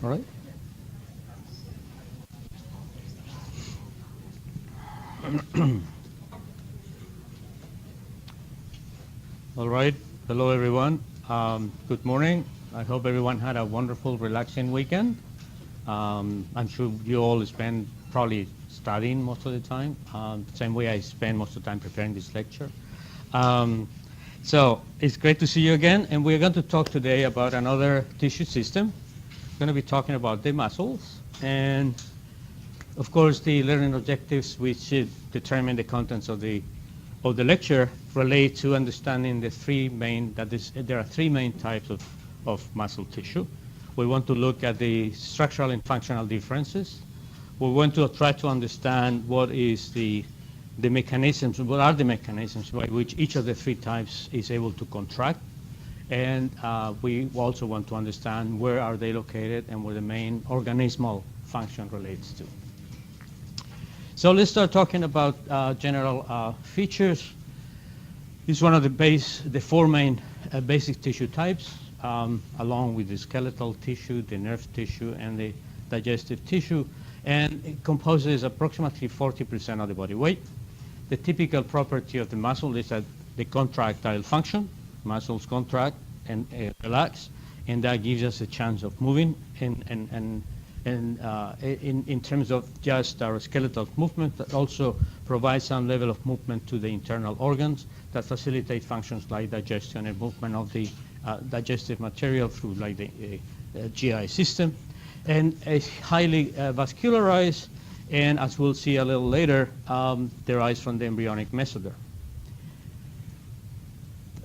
All right. All right. Hello, everyone. Good morning. I hope everyone had a wonderful, relaxing weekend. I'm sure you all spend probably studying most of the time. Same way I spend most of the time preparing this lecture. So it's great to see you again, and we're going to talk today about another tissue system. We're going to be talking about the muscles, and of course the learning objectives which should determine the contents of the lecture relate to understanding the there are three main types of muscle tissue. We want to look at the structural and functional differences. We want to try to understand what is the mechanisms, what are the mechanisms by which each of the three types is able to contract. And we also want to understand where are they located and where the main organismal function relates to. So let's start talking about general features. This is one of the four main basic tissue types, along with the skeletal tissue, the nerve tissue, and the digestive tissue. And it composes approximately 40% of the body weight. The typical property of the muscle is that the contractile function. Muscles contract and relax, and that gives us a chance of moving. And in terms of just our skeletal movement, that also provides some level of movement to the internal organs that facilitate functions like digestion and movement of the digestive material through like the GI system. And it's highly vascularized, and as we'll see a little later, derives from the embryonic mesoderm.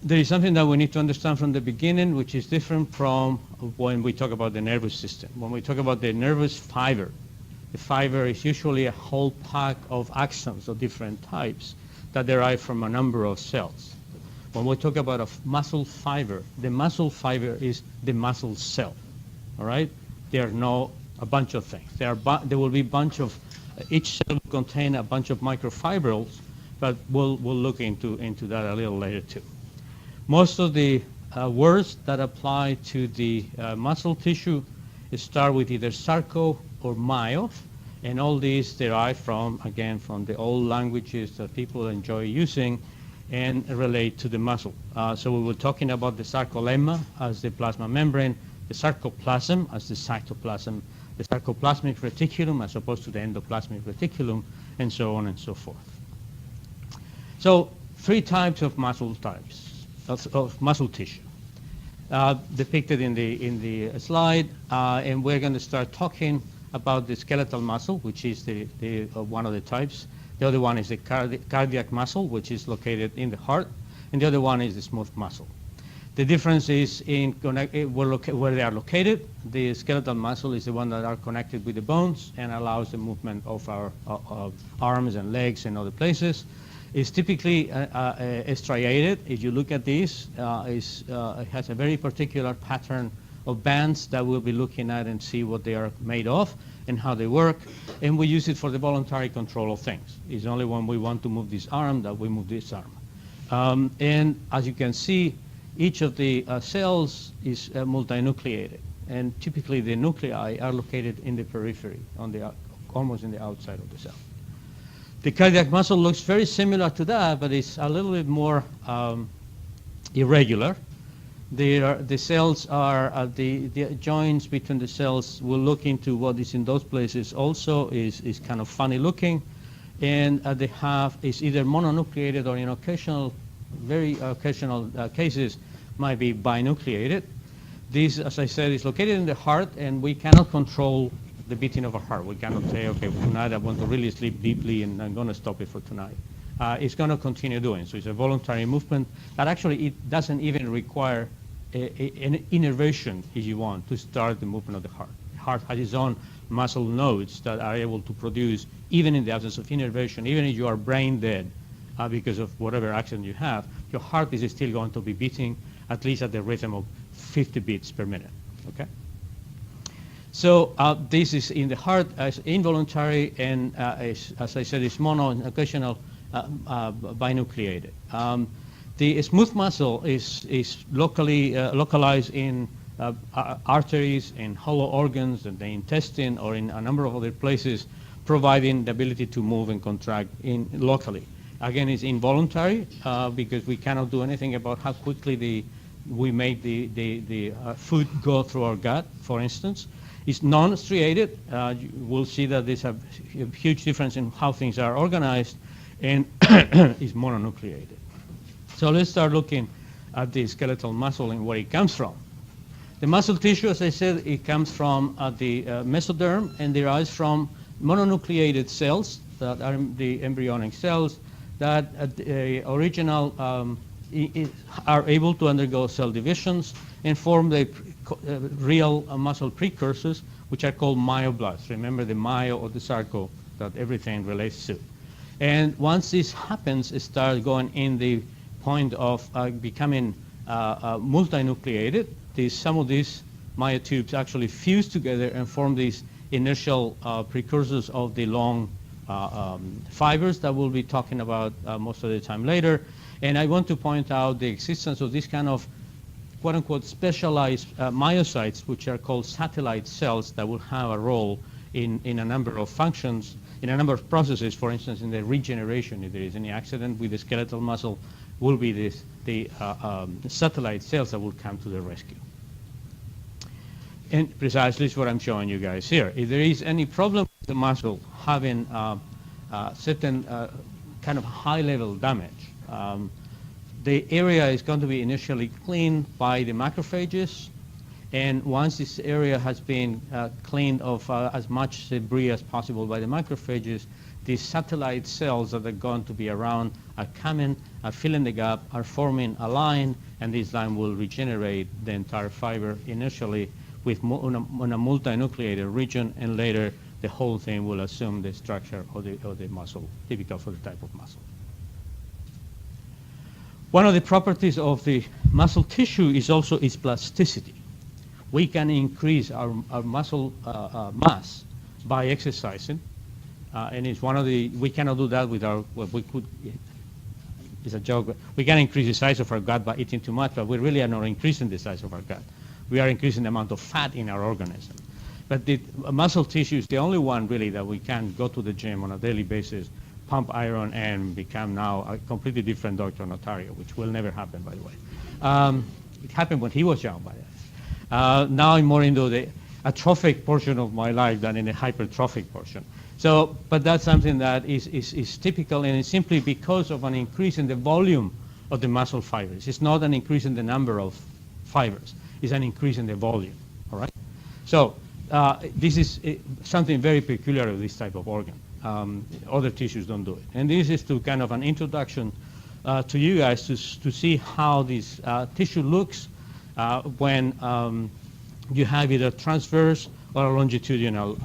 There is something that we need to understand from the beginning, which is different from when we talk about the nervous system. When we talk about the nervous fiber, the fiber is usually a whole pack of axons of different types that derive from a number of cells. When we talk about a muscle fiber, the muscle fiber is the muscle cell, all right? There are a bunch of things. There will be a bunch of, each cell will contain a bunch of microfibrils, but we'll look into that a little later too. Most of the words that apply to the muscle tissue start with either sarco or myo, and all these derive from the old languages that people enjoy using and relate to the muscle. So we were talking about the sarcolemma as the plasma membrane, the sarcoplasm as the cytoplasm, the sarcoplasmic reticulum as opposed to the endoplasmic reticulum, and so on and so forth. So three types of muscle types. Of muscle tissue depicted in the slide, and we're going to start talking about the skeletal muscle, which is the one of the types. The other one is the cardiac muscle, which is located in the heart, and the other one is the smooth muscle. The difference is in where they are located. The skeletal muscle is the one that are connected with the bones and allows the movement of our arms and legs and other places. It's typically striated. If you look at this, it has a very particular pattern of bands that we'll be looking at and see what they are made of and how they work. And we use it for the voluntary control of things. It's only when we want to move this arm that we move this arm. And as you can see, each of the cells is multinucleated. And typically the nuclei are located in the periphery, almost in the outside of the cell. The cardiac muscle looks very similar to that, but it's a little bit more irregular. The cells are, the joints between the cells, we'll look into what is in those places also is kind of funny looking. And is either mononucleated or in very occasional cases might be binucleated. This, as I said, is located in the heart, and we cannot control the beating of a heart. We cannot say, okay, tonight I want to really sleep deeply and I'm going to stop it for tonight. It's going to continue doing. So it's a voluntary movement that actually it doesn't even require an innervation, if you want, to start the movement of the heart. The heart has its own muscle nodes that are able to produce, even in the absence of innervation, even if you are brain dead because of whatever accident you have, your heart is still going to be beating at least at the rhythm of 50 beats per minute. Okay? So this is in the heart as involuntary, and as I said, it's mono and occasional binucleated. The smooth muscle is localized in arteries and hollow organs in the intestine or in a number of other places, providing the ability to move and contract locally. Again, it's involuntary because we cannot do anything about how quickly we make the food go through our gut, for instance. It's non-striated. We'll see that there's a huge difference in how things are organized, and is mononucleated. So let's start looking at the skeletal muscle and where it comes from. The muscle tissue, as I said, it comes from the mesoderm and derives from mononucleated cells that are the embryonic cells that original are able to undergo cell divisions and form the real muscle precursors, which are called myoblasts. Remember the myo or the sarco that everything relates to. And once this happens, it starts going in the point of becoming multinucleated. Some of these myotubes actually fuse together and form these initial precursors of the long fibers that we'll be talking about most of the time later. And I want to point out the existence of this kind of quote-unquote specialized myocytes, which are called satellite cells that will have a role in a number of functions, in a number of processes. For instance, in the regeneration, if there is any accident with the skeletal muscle, will be the satellite cells that will come to the rescue. And precisely is what I'm showing you guys here. If there is any problem with the muscle having certain kind of high-level damage, the area is going to be initially cleaned by the macrophages, and once this area has been cleaned of as much debris as possible by the macrophages, these satellite cells that are going to be around are coming, are filling the gap, are forming a line, and this line will regenerate the entire fiber initially with on a multinucleated region, and later the whole thing will assume the structure of the muscle, typical for the type of muscle. One of the properties of the muscle tissue is also its plasticity. We can increase our muscle mass by exercising, and it's one of the, we cannot do that with our, well, we could, it's a joke, we can increase the size of our gut by eating too much, but we really are not increasing the size of our gut. We are increasing the amount of fat in our organism. But the muscle tissue is the only one really that we can go to the gym on a daily basis, pump iron, and become now a completely different Dr. Notario, which will never happen, by the way. It happened when he was young, by the way. Now I'm more into the atrophic portion of my life than in the hypertrophic portion. So, but that's something that is typical, and it's simply because of an increase in the volume of the muscle fibers. It's not an increase in the number of fibers. It's an increase in the volume, all right? So this is something very peculiar of this type of organ. Other tissues don't do it. And this is to kind of an introduction to you guys to see how this tissue looks when you have either transverse or a longitudinal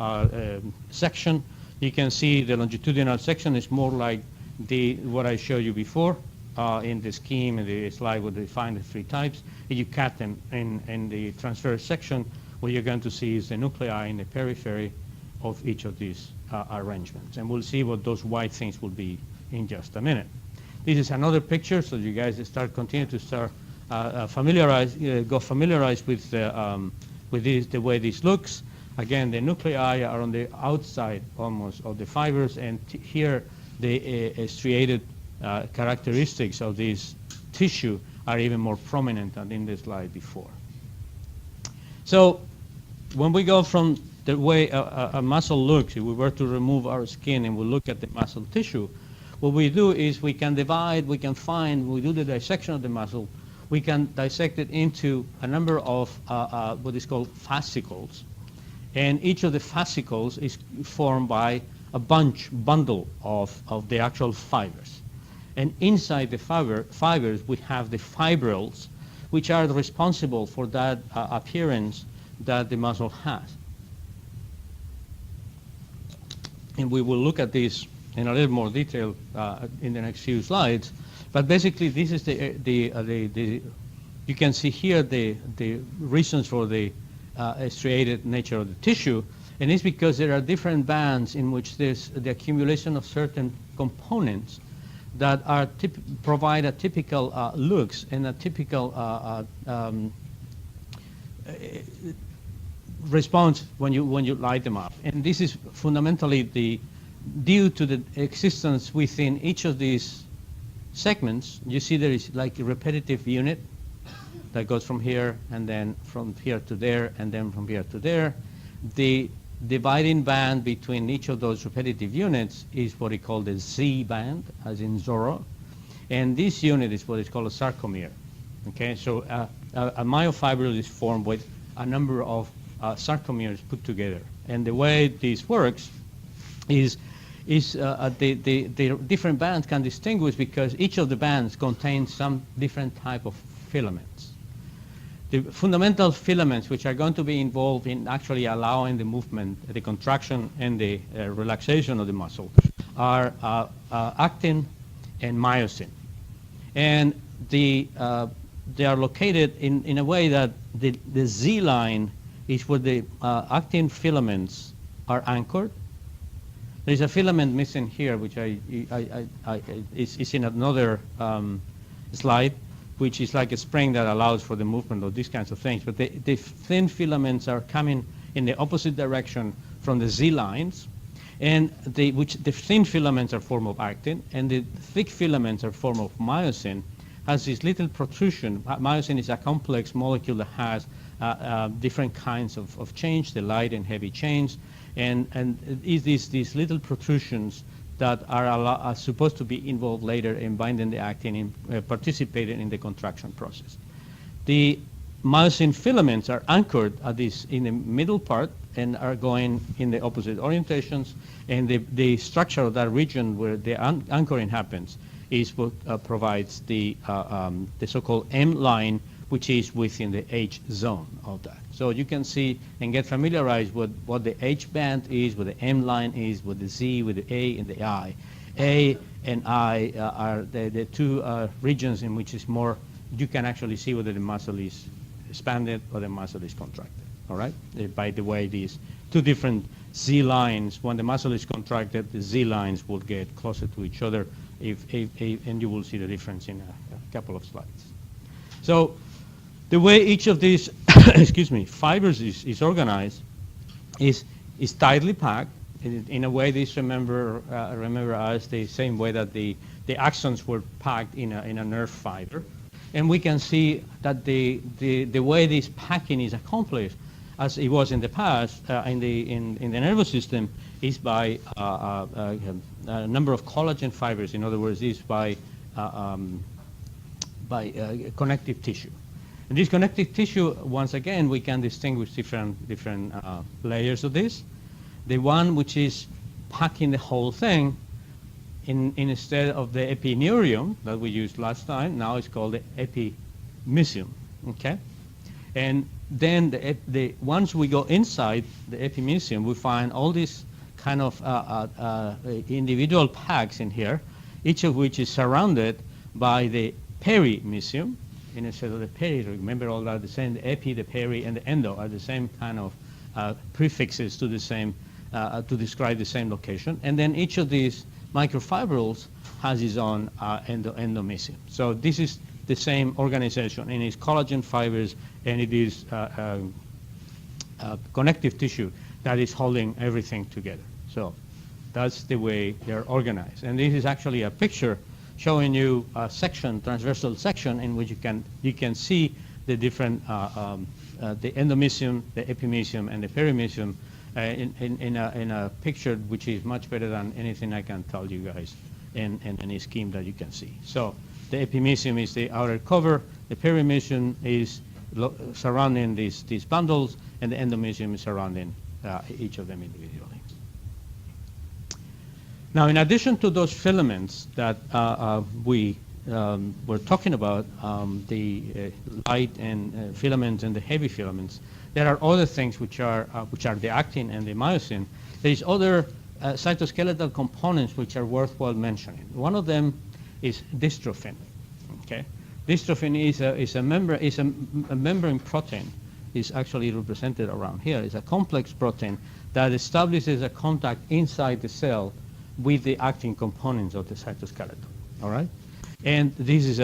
section. You can see the longitudinal section is more like what I showed you before in the scheme, in the slide where they find the three types. And you cut them in the transverse section. What you're going to see is the nuclei in the periphery of each of these arrangements. And we'll see what those white things will be in just a minute. This is another picture, so you guys continue to start familiarized with the way this looks. Again, the nuclei are on the outside almost of the fibers, and here the striated characteristics of this tissue are even more prominent than in the slide before. So when we go from the way a muscle looks, if we were to remove our skin and we look at the muscle tissue, what we do is we can divide, we can find, we do the dissection of the muscle, we can dissect it into a number of what is called fascicles. And each of the fascicles is formed by a bundle of the actual fibers. And inside the fibers, we have the fibrils, which are responsible for that appearance that the muscle has. And we will look at this in a little more detail in the next few slides. But basically, this is you can see here the reasons for the striated nature of the tissue. And it's because there are different bands in which there's the accumulation of certain components that are provide a typical looks and a typical response when you light them up. And this is fundamentally due to the existence within each of these segments. You see there is like a repetitive unit that goes from here and then from here to there and then from here to there. The dividing band between each of those repetitive units is what we call the Z band, as in Zorro. And this unit is what is called a sarcomere. Okay, so a myofibril is formed with a number of sarcomeres put together. And the way this works is the different bands can distinguish because each of the bands contains some different type of filaments. The fundamental filaments which are going to be involved in actually allowing the movement, the contraction and the relaxation of the muscle are actin and myosin. And they are located in a way that the Z line is where the actin filaments are anchored. There's a filament missing here, which is in another slide, which is like a spring that allows for the movement of these kinds of things. But the thin filaments are coming in the opposite direction from the Z lines, and the thin filaments are form of actin, and the thick filaments are form of myosin. Has this little protrusion. Myosin is a complex molecule that has different kinds of chains, the light and heavy chains, and is these little protrusions that are supposed to be involved later in binding the actin and participating in the contraction process. The myosin filaments are anchored at in the middle part and are going in the opposite orientations, and the structure of that region where the anchoring happens is what provides the so-called M line, which is within the H zone of that. So you can see and get familiarized with what the H band is, what the M line is, with the Z, with the A and the I. A and I are the two regions in which is more, you can actually see whether the muscle is expanded or the muscle is contracted, all right? By the way, these two different Z lines, when the muscle is contracted, the Z lines will get closer to each other, and you will see the difference in a couple of slides. So the way each of these excuse me, fibers is organized is tightly packed. In a way, these remember us the same way that the axons were packed in a nerve fiber. And we can see that the way this packing is accomplished, as it was in the past in the nervous system, is by a number of collagen fibers. In other words, is by connective tissue. And this connective tissue, once again, we can distinguish different layers of this. The one which is packing the whole thing, instead of the epineurium that we used last time, now it's called the epimysium. Okay, and then once we go inside the epimysium, we find all these kind of individual packs in here, each of which is surrounded by the perimysium. Instead of the peri, remember all that the same, the epi, the peri, and the endo are the same kind of prefixes to the same, to describe the same location. And then each of these microfibrils has its own endomysium. So this is the same organization, and it's collagen fibers, and it is connective tissue that is holding everything together. So that's the way they're organized. And this is actually a picture showing you a section, transversal section, in which you can see the different, the endomysium, the epimysium, and the perimysium in a picture which is much better than anything I can tell you guys in any scheme that you can see. So the epimysium is the outer cover, the perimysium is surrounding these bundles, and the endomysium is surrounding each of them individually. Now, in addition to those filaments that we were talking about, the light and filaments and the heavy filaments, there are other things which are the actin and the myosin. There is other cytoskeletal components which are worthwhile mentioning. One of them is dystrophin. Okay, dystrophin is a membrane protein. Is actually represented around here. It's a complex protein that establishes a contact inside the cell with the actin components of the cytoskeleton. All right, and this is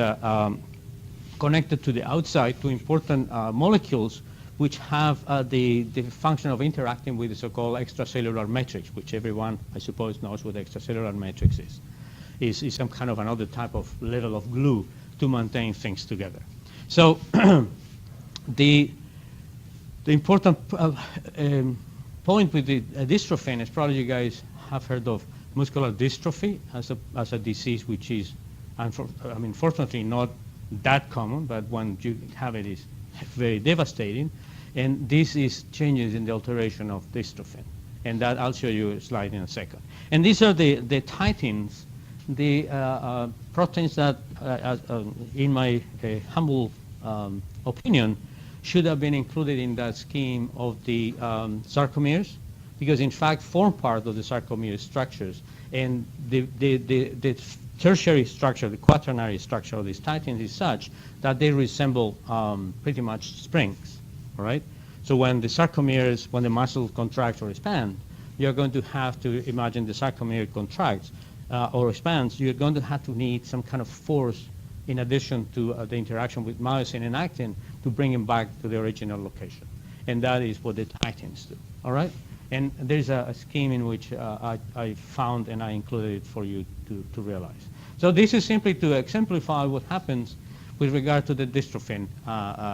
connected to the outside to important molecules which have the function of interacting with the so-called extracellular matrix, which everyone, I suppose, knows what the extracellular matrix is. Is some kind of another type of level of glue to maintain things together. So the important point with the dystrophin is probably you guys have heard of muscular dystrophy as a disease which is, unfortunately, not that common, but when you have it, is very devastating. And this is changes in the alteration of dystrophin. And that I'll show you a slide in a second. And these are the titins, the proteins that, in my humble opinion, should have been included in that scheme of the sarcomeres, because in fact form part of the sarcomere structures. And the tertiary structure, the quaternary structure of these titins is such that they resemble pretty much springs, all right? So when the sarcomeres, when the muscle contracts or expand, you're going to have to imagine the sarcomere contracts or expands. You're going to have to need some kind of force in addition to the interaction with myosin and actin to bring them back to the original location. And that is what the titins do, all right? And there's a scheme in which I found and I included it for you to realize. So this is simply to exemplify what happens with regard to the dystrophin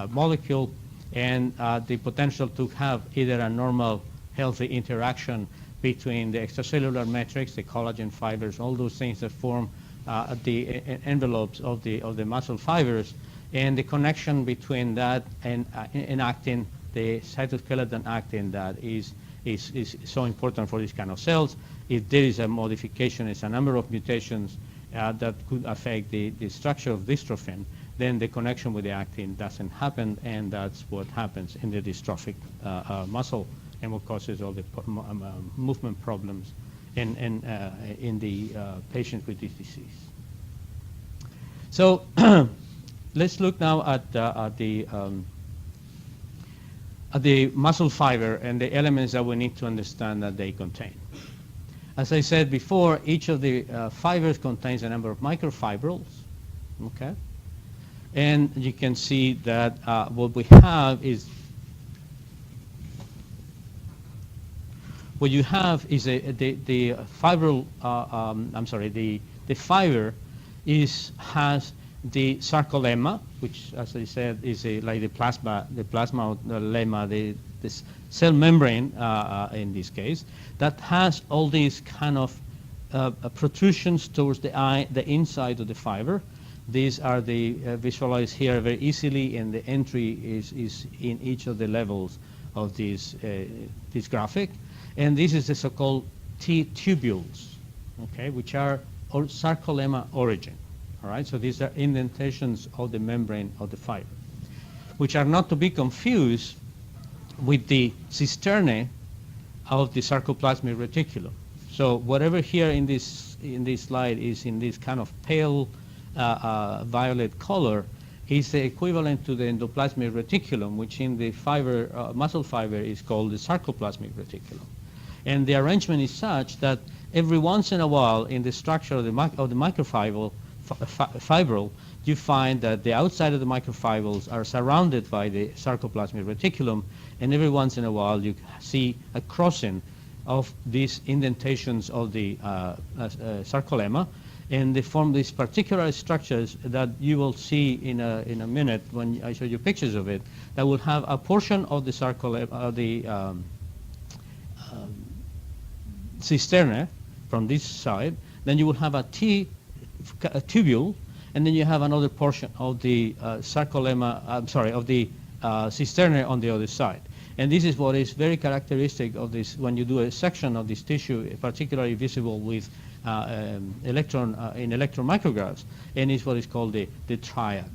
molecule and the potential to have either a normal healthy interaction between the extracellular matrix, the collagen fibers, all those things that form the envelopes of the muscle fibers, and the connection between that and actin, the cytoskeleton actin that is so important for these kind of cells. If there is a modification, it's a number of mutations that could affect the structure of dystrophin, then the connection with the actin doesn't happen, and that's what happens in the dystrophic muscle and what causes all the movement problems in the patients with this disease. So let's look now at the muscle fiber and the elements that we need to understand that they contain. As I said before, each of the fibers contains a number of microfibrils, okay? And you can see that what we have is what you have is the fibril. The fiber has the sarcolemma, which, as I said, is like the plasma lemma, this cell membrane in this case, that has all these kind of protrusions towards the inside of the fiber. These are visualized here very easily, and the entry is in each of the levels of this graphic. And this is the so-called T-tubules, okay, which are sarcolemma origin. All right, so these are indentations of the membrane of the fiber, which are not to be confused with the cisternae of the sarcoplasmic reticulum. So whatever here in this slide is in this kind of pale violet color is the equivalent to the endoplasmic reticulum, which in the muscle fiber is called the sarcoplasmic reticulum. And the arrangement is such that every once in a while in the structure of the microfibril, you find that the outside of the microfibrils are surrounded by the sarcoplasmic reticulum, and every once in a while you see a crossing of these indentations of the sarcolemma, and they form these particular structures that you will see in a minute when I show you pictures of it, that will have a portion of the sarcolemma, cisternae from this side, then you will have a tubule, and then you have another portion of the sarcolemma, of the cisternae on the other side. And this is what is very characteristic of this when you do a section of this tissue, particularly visible with electron micrographs, and it's what is called the triad.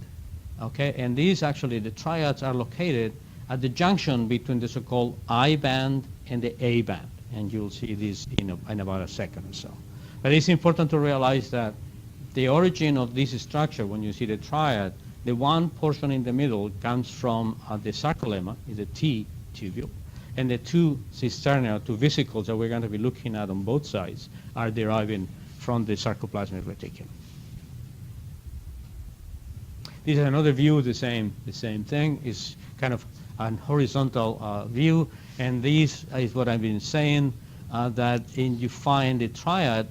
Okay, and these actually, the triads are located at the junction between the so-called I band and the A band, and you'll see this in about a second or so. But it's important to realize that the origin of this structure, when you see the triad, the one portion in the middle comes from the sarcolemma, is a T tubule, and the two cisternae, or two vesicles that we're going to be looking at on both sides, are deriving from the sarcoplasmic reticulum. This is another view of the same thing. It's kind of an horizontal view, and this is what I've been saying, that you find the triad.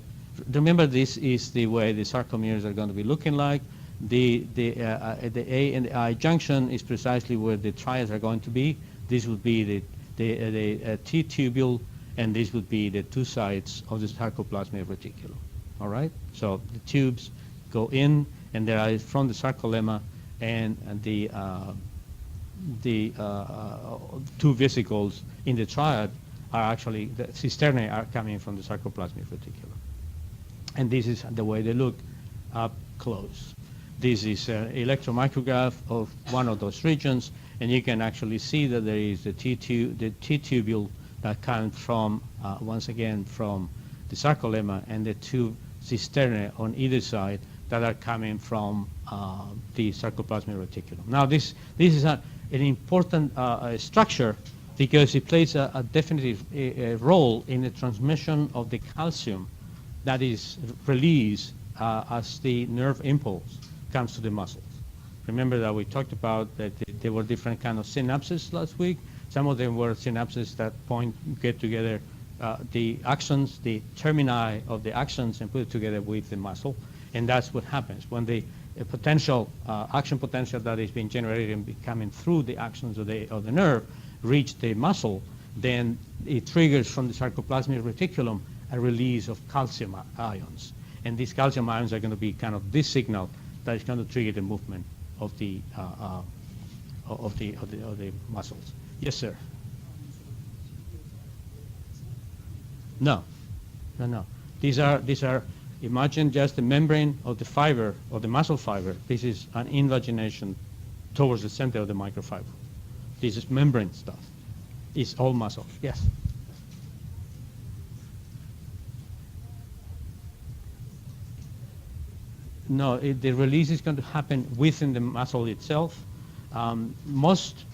Remember, this is the way the sarcomeres are going to be looking like. The A and the I junction is precisely where the triads are going to be. This would be the T tubule, and this would be the two sides of the sarcoplasmic reticulum. All right? So the tubes go in, and there are from the sarcolemma, and the two vesicles in the triad are actually, the cisternae are coming from the sarcoplasmic reticulum. And this is the way they look up close. This is an electromicrograph of one of those regions, and you can actually see that there is the T tubule that comes from, once again, from the sarcolemma, and the two cisternae on either side that are coming from the sarcoplasmic reticulum. Now, this is an important structure because it plays a definitive role in the transmission of the calcium that is released as the nerve impulse comes to the muscles. Remember that we talked about that there were different kind of synapses last week. Some of them were synapses that get together the axons, the termini of the axons, and put it together with the muscle. And that's what happens when the potential action potential that is being generated and coming through the axons of the nerve reach the muscle, then it triggers from the sarcoplasmic reticulum a release of calcium ions. And these calcium ions are going to be kind of this signal that is going to trigger the movement of the muscles. Yes, sir. No. These are. Imagine just the membrane of the fiber, of the muscle fiber. This is an invagination towards the center of the microfiber. This is membrane stuff. It's all muscle. Yes? No, the release is going to happen within the muscle itself. Most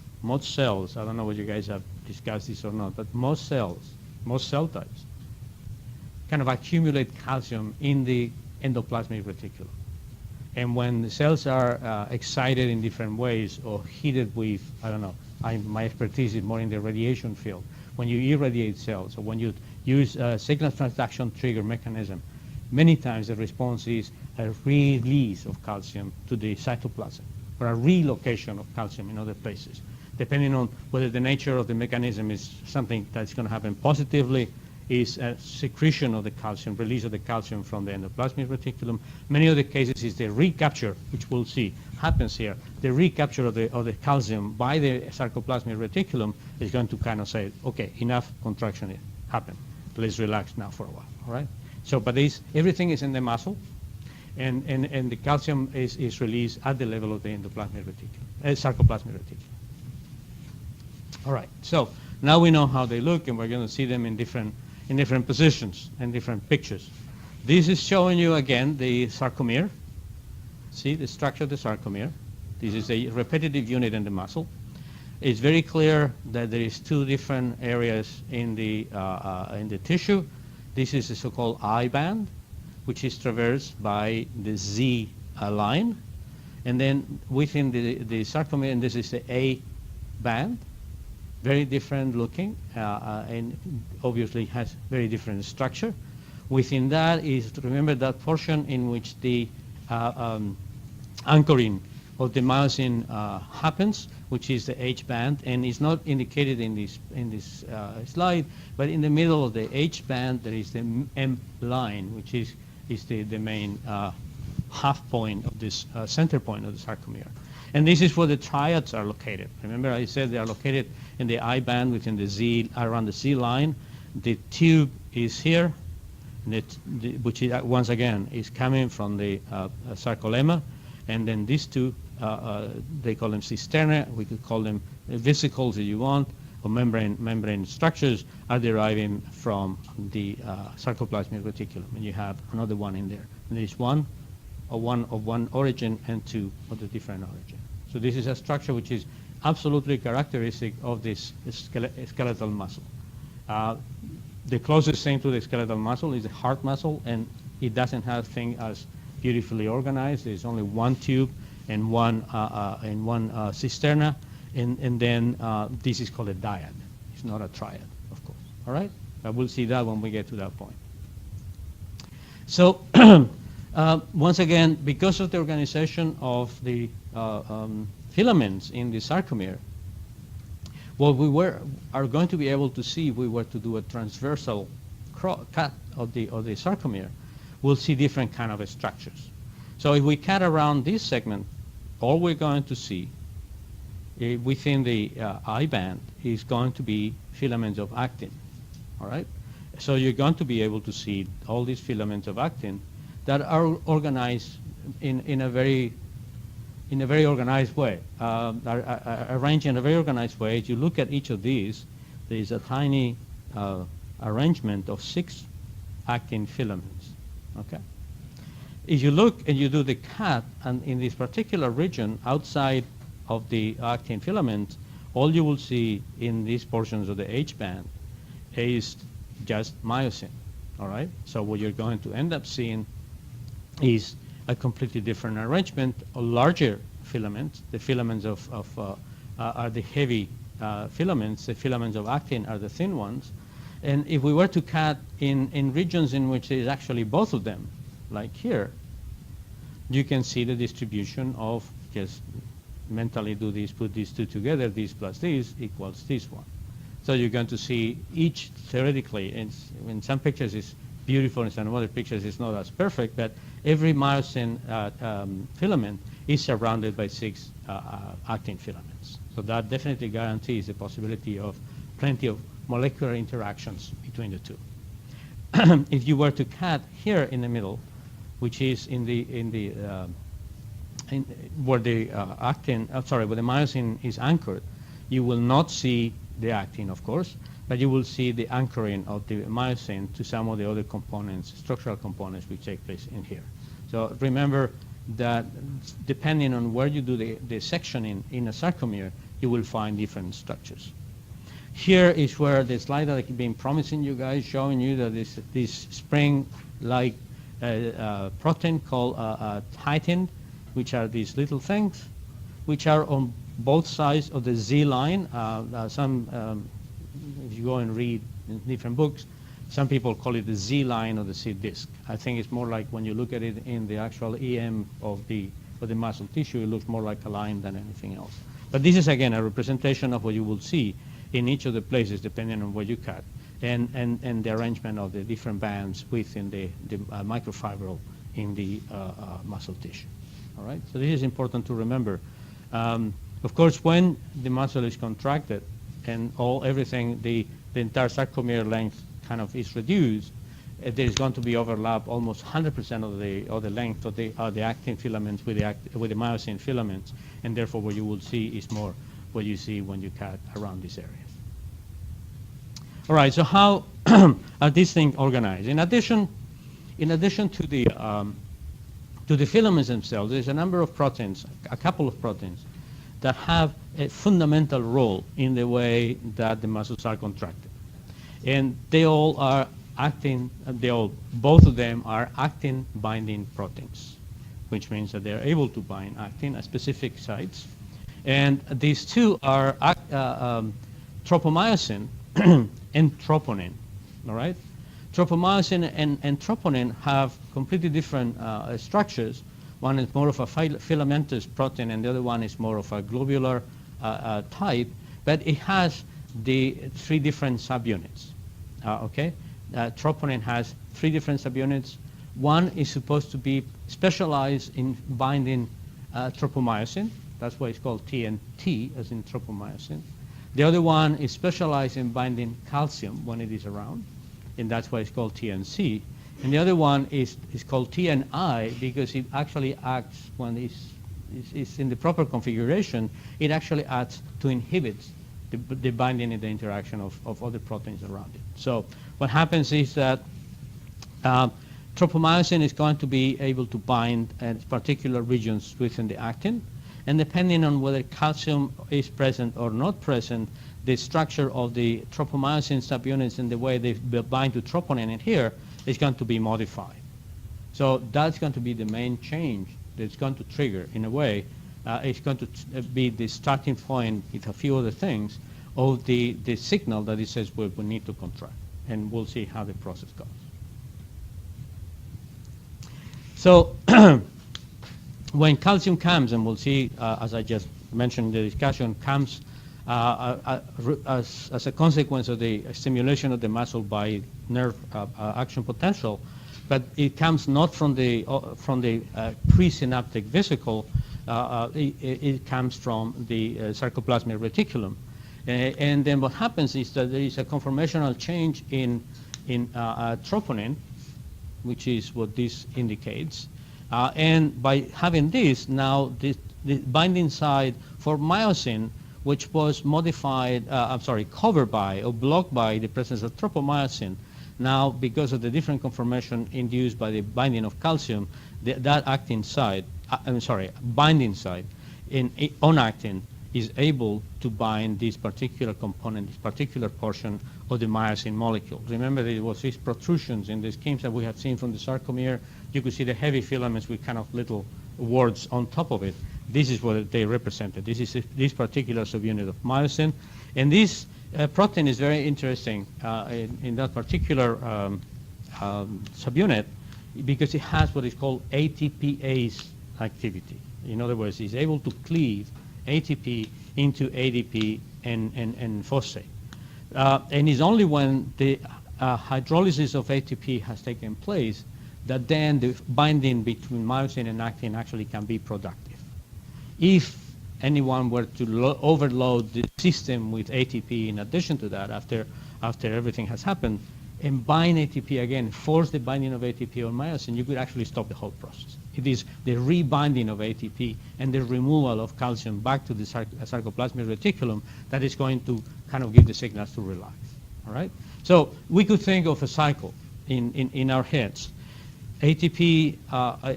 cells, I don't know what you guys have discussed this or not, but most cells, most cell types, kind of accumulate calcium in the endoplasmic reticulum. And when the cells are excited in different ways or heated with, I don't know, my expertise is more in the radiation field. When you irradiate cells or when you use a signal transduction trigger mechanism, many times the response is a release of calcium to the cytoplasm or a relocation of calcium in other places, depending on whether the nature of the mechanism is something that's going to happen positively, is a secretion of the calcium, release of the calcium from the endoplasmic reticulum. Many of the cases is the recapture, which we'll see happens here. The recapture of the calcium by the sarcoplasmic reticulum is going to kind of say, okay, enough contraction happened. Let's relax now for a while, all right? So, but everything is in the muscle, and the calcium is released at the level of the endoplasmic reticulum, sarcoplasmic reticulum. All right, so now we know how they look, and we're going to see them in different positions and different pictures. This is showing you again the sarcomere. See the structure of the sarcomere. This is a repetitive unit in the muscle. It's very clear that there is two different areas in the tissue. This is the so-called I band, which is traversed by the Z line, and then within the sarcomere, and this is the A band. Very different looking, and obviously has very different structure. Within that is, remember that portion in which the anchoring of the myosin happens, which is the H band, and is not indicated in this slide, but in the middle of the H band there is the M line, which is the main half point of this center point of the sarcomere. And this is where the triads are located. Remember I said they are located in the I band within the Z, around the Z line. The tube is here, which is, once again is coming from the sarcolemma. And then these two, they call them cisternae. We could call them vesicles if you want, or membrane structures, are deriving from the sarcoplasmic reticulum. And you have another one in there. And there is one of one origin and two of the different origin. So this is a structure which is absolutely characteristic of this skeletal muscle. The closest thing to the skeletal muscle is the heart muscle, and it doesn't have things as beautifully organized. There's only one tube and one cisterna, and then this is called a dyad. It's not a triad, of course. All right? But we'll see that when we get to that point. So once again, because of the organization of the filaments in the sarcomere, what we are going to be able to see if we were to do a transversal cut of the sarcomere, we'll see different kind of structures. So if we cut around this segment, all we're going to see within the I band is going to be filaments of actin. All right? So you're going to be able to see all these filaments of actin that are organized in a very organized way, are arranged in a very organized way. If you look at each of these, there is a tiny arrangement of 6 actin filaments. Okay. If you look and you do the cut, and in this particular region outside of the actin filaments, all you will see in these portions of the H band is just myosin. All right. So what you're going to end up seeing is a completely different arrangement of larger filaments. The filaments are the heavy filaments. The filaments of actin are the thin ones. And if we were to cut in regions in which there is actually both of them, like here, you can see the distribution of, just mentally do this, put these two together, this plus this equals this one. So you're going to see each theoretically, in some pictures it's beautiful, in some other pictures it's not as perfect, but every myosin filament is surrounded by 6 actin filaments. So that definitely guarantees the possibility of plenty of molecular interactions between the two. If you were to cut here in the middle, which is where the where the myosin is anchored, you will not see the actin, of course, but you will see the anchoring of the myosin to some of the other components, structural components, which take place in here. So remember that depending on where you do the sectioning in a sarcomere, you will find different structures. Here is where the slide that I've been promising you guys, showing you that this spring-like protein called titin, which are these little things, which are on both sides of the Z line. If you go and read in different books, some people call it the Z line or the Z disc. I think it's more like when you look at it in the actual EM of the muscle tissue, it looks more like a line than anything else. But this is, again, a representation of what you will see in each of the places, depending on where you cut, and the arrangement of the different bands within the microfibril in the muscle tissue. All right? So this is important to remember. Of course, when the muscle is contracted and everything, the entire sarcomere length kind of is reduced, there is going to be overlap almost 100% of the length of the actin filaments with the myosin filaments, and therefore what you will see is more what you see when you cut around these areas. All right, so how are these things organized? In addition to the filaments themselves, there's a number of proteins, a couple of proteins, that have a fundamental role in the way that the muscles are contracted. And they all are both of them are actin binding proteins, which means that they're able to bind actin at specific sites. And these two are tropomyosin and troponin. All right? Tropomyosin and troponin have completely different structures. One is more of a filamentous protein, and the other one is more of a globular type, but it has the 3 different subunits. Okay? Troponin has 3 different subunits. One is supposed to be specialized in binding tropomyosin. That's why it's called TNT, as in tropomyosin. The other one is specialized in binding calcium when it is around, and that's why it's called TNC. And the other one is called TNI because it actually acts when it's in the proper configuration. It actually acts to inhibit the binding and the interaction of other proteins around it. So what happens is that tropomyosin is going to be able to bind at particular regions within the actin, and depending on whether calcium is present or not present, the structure of the tropomyosin subunits and the way they bind to troponin in here is going to be modified. So that's going to be the main change that's going to trigger, in a way, is going to be the starting point with a few other things of the signal that it says we need to contract. And we'll see how the process goes. So when calcium comes, and we'll see, as I just mentioned in the discussion, comes as a consequence of the stimulation of the muscle by nerve action potential, but it comes not from the presynaptic vesicle. It comes from the sarcoplasmic reticulum, and then what happens is that there is a conformational change in troponin, which is what this indicates, and by having this, now the binding site for myosin, which was modified, covered by or blocked by the presence of tropomyosin, now because of the different conformation induced by the binding of calcium, that actin site, binding site on actin is able to bind this particular component, this particular portion of the myosin molecule. Remember, there was these protrusions in the schemes that we have seen from the sarcomere. You could see the heavy filaments with kind of little warts on top of it. This is what they represented. This is this particular subunit of myosin. And this protein is very interesting in that particular subunit because it has what is called ATPase activity. In other words, it's able to cleave ATP into ADP and phosphate. And it's only when the hydrolysis of ATP has taken place that then the binding between myosin and actin actually can be productive. If anyone were to overload the system with ATP in addition to that, after everything has happened, and bind ATP again, force the binding of ATP on myosin, you could actually stop the whole process. It is the rebinding of ATP and the removal of calcium back to the sarcoplasmic reticulum that is going to kind of give the signals to relax. All right? So we could think of a cycle in our heads. ATP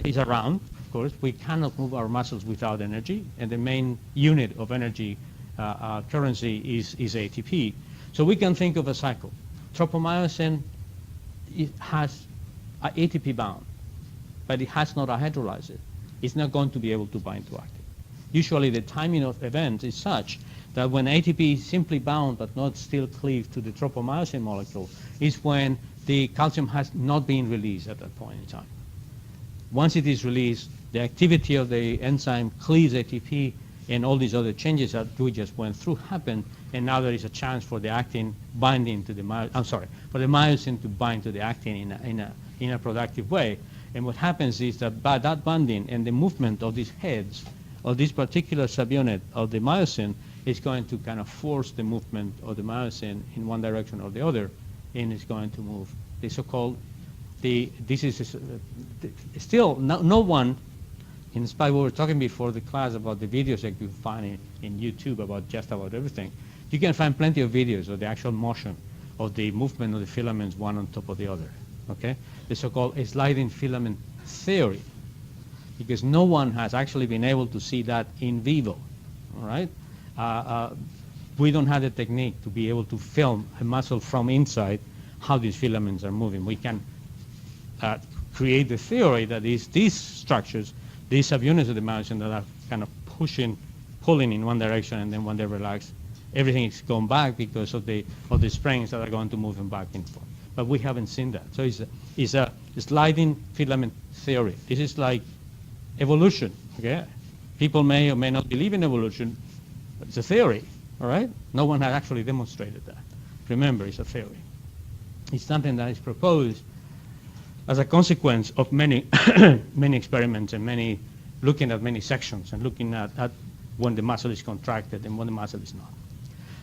is around, of course. We cannot move our muscles without energy, and the main unit of energy currency is ATP. So we can think of a cycle. Tropomyosin, it has ATP bound, but it has not a hydrolyzer. It's not going to be able to bind to actin. Usually the timing of events is such that when ATP is simply bound but not still cleaved to the tropomyosin molecule is when the calcium has not been released at that point in time. Once it is released, the activity of the enzyme cleaves ATP, and all these other changes that we just went through happen, and now there is a chance for the actin binding to the for the myosin to bind to the actin in a productive way. And what happens is that by that binding and the movement of these heads of this particular subunit of the myosin is going to kind of force the movement of the myosin in one direction or the other, and it's going to move. The so-called this is still no one. In spite, we were talking before the class about the videos that you find in YouTube about just about everything. You can find plenty of videos of the actual motion of the movement of the filaments one on top of the other. Okay, the so-called sliding filament theory, because no one has actually been able to see that in vivo. All right, we don't have the technique to be able to film a muscle from inside how these filaments are moving. We can create the theory that these structures, these subunits of the myosin that are kind of pulling in one direction, and then when they relax, everything is going back because of the springs that are going to move them back and forth. But we haven't seen that. So it's a sliding filament theory. This is like evolution. Okay, people may or may not believe in evolution, but it's a theory. All right, no one has actually demonstrated that. Remember, it's a theory. It's something that is proposed as a consequence of many many experiments and looking at many sections and looking at when the muscle is contracted and when the muscle is not.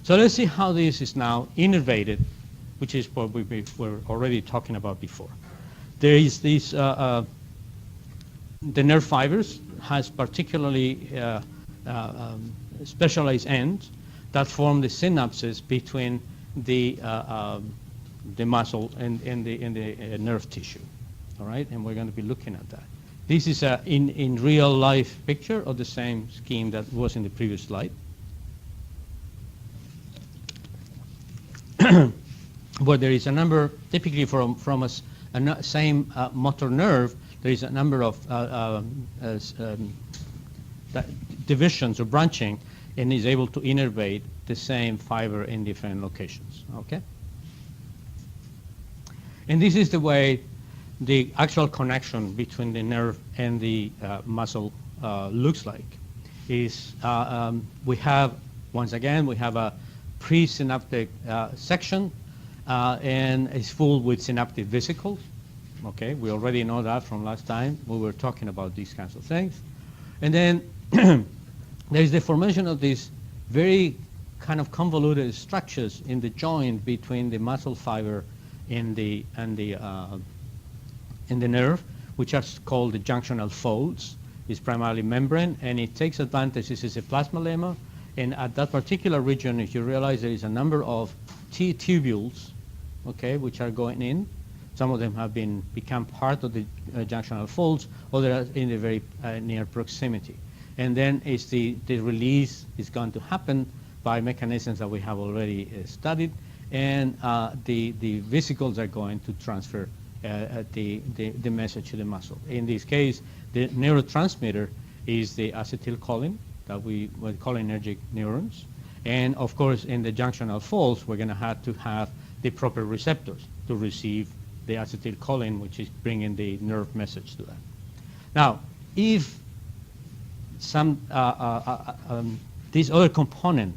So let's see how this is now innervated, which is what we were already talking about before. There is this, the nerve fibers has particularly specialized ends that form the synapses between the muscle and the nerve tissue. All right, and we're going to be looking at that. This is in real life picture of the same scheme that was in the previous slide, where there is a number, typically from a same motor nerve, there is a number of divisions or branching, and is able to innervate the same fiber in different locations. Okay? And this is the way the actual connection between the nerve and the muscle looks like. We have, once again, we have a presynaptic section, and it's full with synaptic vesicles. Okay, we already know that from last time. We were talking about these kinds of things. And then there's the formation of these very kind of convoluted structures in the joint between the muscle fiber and the nerve, which are called the junctional folds. It's primarily membrane, and it takes advantage. This is a plasma lemma, and at that particular region, if you realize there is a number of T-tubules, okay, which are going in. Some of them have become part of the junctional folds, others are in the very near proximity. And then it's the release is going to happen by mechanisms that we have already studied, and the vesicles are going to transfer the message to the muscle. In this case, the neurotransmitter is the acetylcholine that we cholinergic neurons. And of course, in the junctional folds, we're going to have the proper receptors to receive the acetylcholine, which is bringing the nerve message to that. Now, if this other component,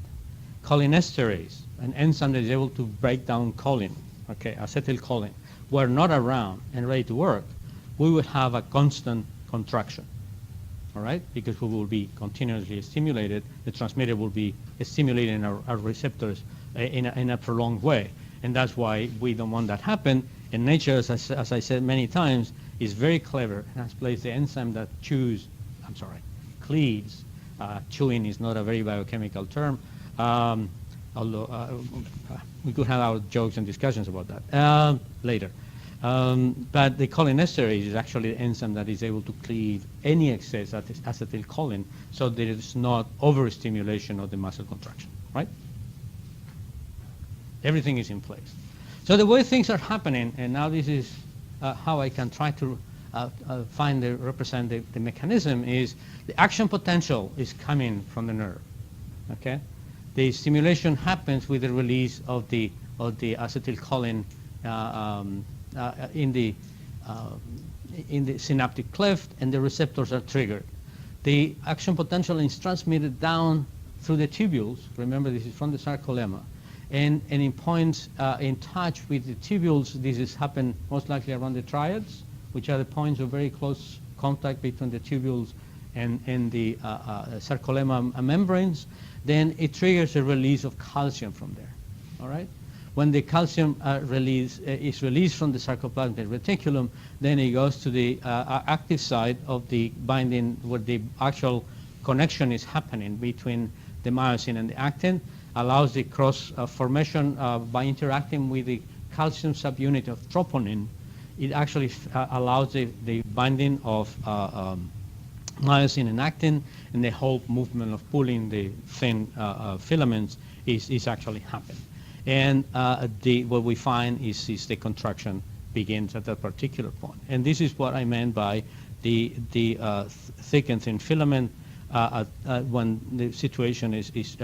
cholinesterase, an enzyme that is able to break down choline, okay, acetylcholine, were not around and ready to work, we would have a constant contraction, all right? Because we will be continuously stimulated. The transmitter will be stimulating our receptors in a prolonged way. And that's why we don't want that to happen. And nature, as I said many times, is very clever and has placed the enzyme that cleaves. Chewing is not a very biochemical term, although we could have our jokes and discussions about that later. But the cholinesterase is actually the enzyme that is able to cleave any excess acetylcholine, so there is not overstimulation of the muscle contraction, right? Everything is in place. So the way things are happening, and now this is how I can try to represent the mechanism, is the action potential is coming from the nerve. Okay, the stimulation happens with the release of the acetylcholine in the synaptic cleft, and the receptors are triggered. The action potential is transmitted down through the tubules. Remember, this is from the sarcolemma. And in points in touch with the tubules, this is happen most likely around the triads, which are the points of very close contact between the tubules and the sarcolemma membranes. Then it triggers a release of calcium from there, all right? When the calcium is released from the sarcoplasmic reticulum, then it goes to the active side of the binding, where the actual connection is happening between the myosin and the actin, allows the cross formation by interacting with the calcium subunit of troponin. It actually allows the binding of myosin and actin, and the whole movement of pulling the thin filaments is actually happening. And what we find is the contraction begins at that particular point. And this is what I meant by the thick and thin filament when the situation is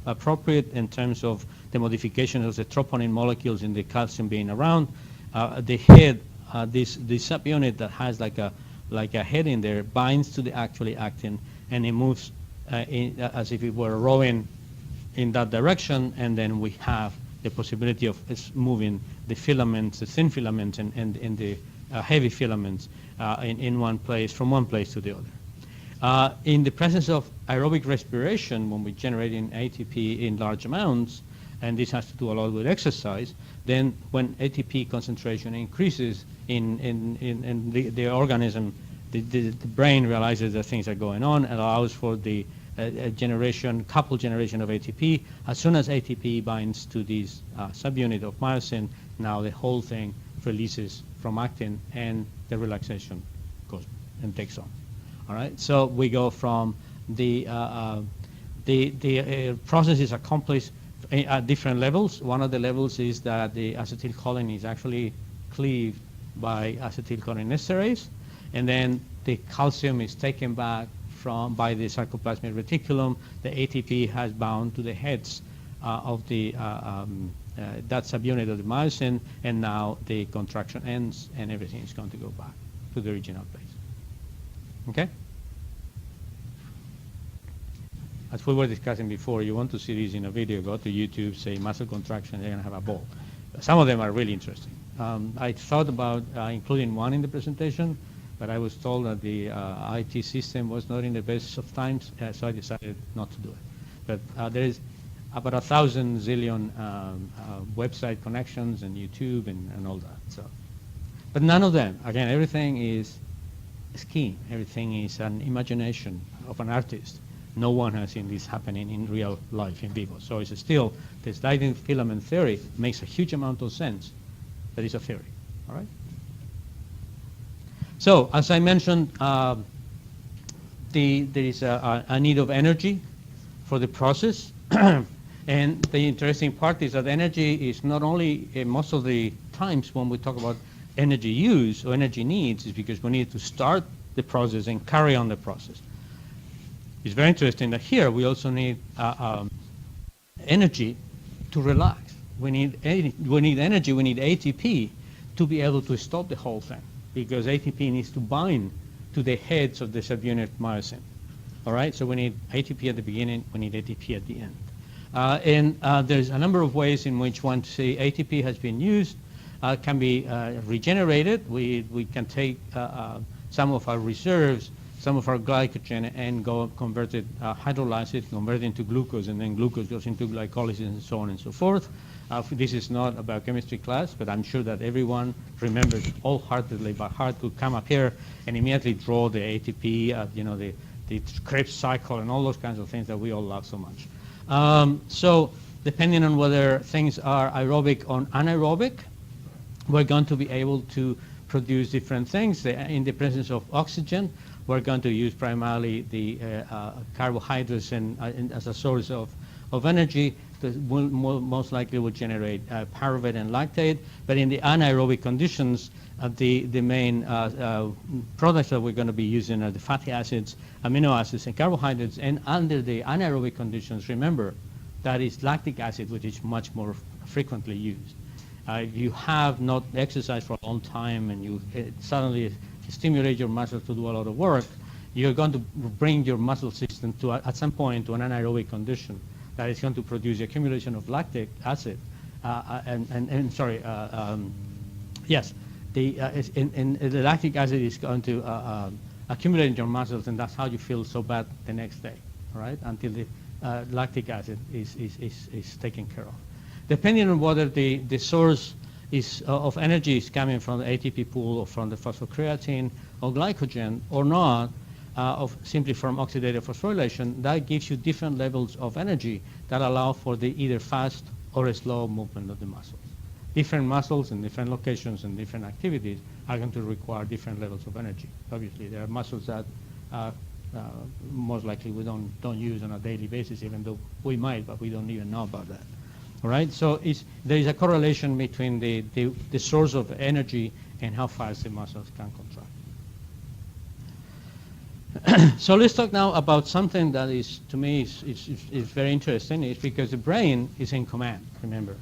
appropriate in terms of the modification of the troponin molecules in the calcium being around. The head, this subunit that has like a head in there, binds to the actually actin, and it moves as if it were rowing in that direction, and then we have the possibility of moving the filaments, the thin filaments, and the heavy filaments in one place, from one place to the other. In the presence of aerobic respiration, when we're generating ATP in large amounts, and this has to do a lot with exercise, then when ATP concentration increases in the organism, the brain realizes that things are going on and allows for the couple generation of ATP. As soon as ATP binds to this subunit of myosin, now the whole thing releases from actin, and the relaxation goes and takes on. All right, so we go from the process is accomplished at different levels. One of the levels is that the acetylcholine is actually cleaved by acetylcholinesterase, and then the calcium is taken back by the sarcoplasmic reticulum. The ATP has bound to the heads of that subunit of the myosin, and now the contraction ends, and everything is going to go back to the original place. Okay? As we were discussing before, you want to see this in a video, go to YouTube, say muscle contraction, you're going to have a ball. Some of them are really interesting. I thought about including one in the presentation, but I was told that the IT system was not in the best of times, so I decided not to do it. But there is about 1,000 zillion website connections and YouTube and all that. So, but none of them, again, everything is a scheme. Everything is an imagination of an artist. No one has seen this happening in real life in vivo. So it's still, this sliding filament theory makes a huge amount of sense, but it's a theory, all right? So as I mentioned, there is a need of energy for the process. And the interesting part is that energy is not only, most of the times when we talk about energy use or energy needs, is because we need to start the process and carry on the process. It's very interesting that here we also need energy to relax. We need energy, we need ATP to be able to stop the whole thing, because ATP needs to bind to the heads of the subunit myosin. All right, so we need ATP at the beginning, we need ATP at the end. And there's a number of ways in which one say ATP has been used, can be regenerated. We can take some of our reserves, some of our glycogen, and go convert it, hydrolyze it, convert it into glucose, and then glucose goes into glycolysis and so on and so forth. This is not a biochemistry class, but I'm sure that everyone remembers wholeheartedly by heart to come up here and immediately draw the ATP, you know, the Krebs cycle and all those kinds of things that we all love so much. So depending on whether things are aerobic or anaerobic, we're going to be able to produce different things. In the presence of oxygen, we're going to use primarily the carbohydrates and as a source of energy that most likely will generate pyruvate and lactate. But in the anaerobic conditions, the main products that we're going to be using are the fatty acids, amino acids, and carbohydrates. And under the anaerobic conditions, remember, that is lactic acid, which is much more frequently used. If you have not exercised for a long time and you suddenly stimulate your muscles to do a lot of work, you're going to bring your muscle system to, at some point, to an anaerobic condition that is going to produce the accumulation of lactic acid. Yes, the lactic acid is going to accumulate in your muscles, and that's how you feel so bad the next day, all right, until the lactic acid is taken care of. Depending on whether the source of energy is coming from the ATP pool or from the phosphocreatine or glycogen or not, simply from oxidative phosphorylation, that gives you different levels of energy that allow for the either fast or slow movement of the muscles. Different muscles in different locations and different activities are going to require different levels of energy. Obviously, there are muscles that most likely we don't use on a daily basis, even though we might, but we don't even know about that. All right, so there is a correlation between the source of energy and how fast the muscles can contract. So let's talk now about something that is, to me, is very interesting. It's because the brain is in command, remember.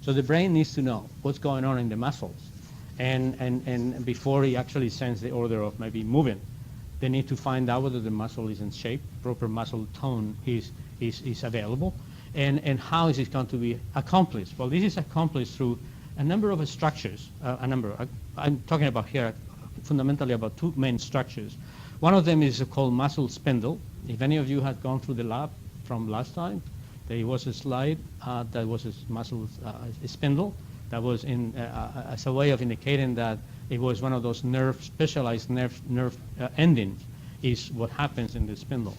So the brain needs to know what's going on in the muscles. And before it actually sends the order of maybe moving, they need to find out whether the muscle is in shape, proper muscle tone is available. And how is it going to be accomplished? Well, this is accomplished through a number of structures. I'm talking about here fundamentally about two main structures. One of them is called muscle spindle. If any of you had gone through the lab from last time, there was a slide that was a muscle spindle that was as a way of indicating that it was one of those specialized nerve endings is what happens in the spindle.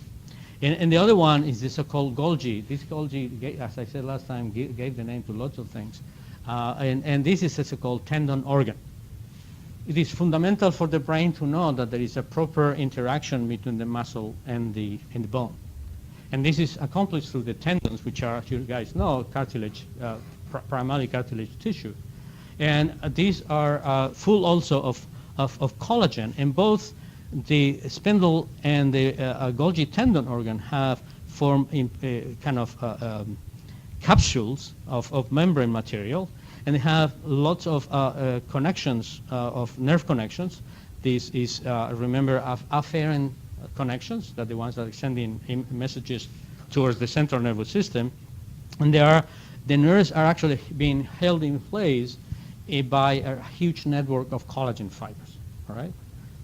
And the other one is the so-called Golgi. This Golgi, as I said last time, gave the name to lots of things. And this is a so-called tendon organ. It is fundamental for the brain to know that there is a proper interaction between the muscle and the bone. And this is accomplished through the tendons, which are, as you guys know, cartilage, primarily cartilage tissue. And these are full also of collagen, and both the spindle and the Golgi tendon organ have formed in kind of capsules of membrane material, and they have lots of connections of nerve connections. This is, remember, afferent connections, that the ones that are sending messages towards the central nervous system. And the nerves are actually being held in place by a huge network of collagen fibers. All right,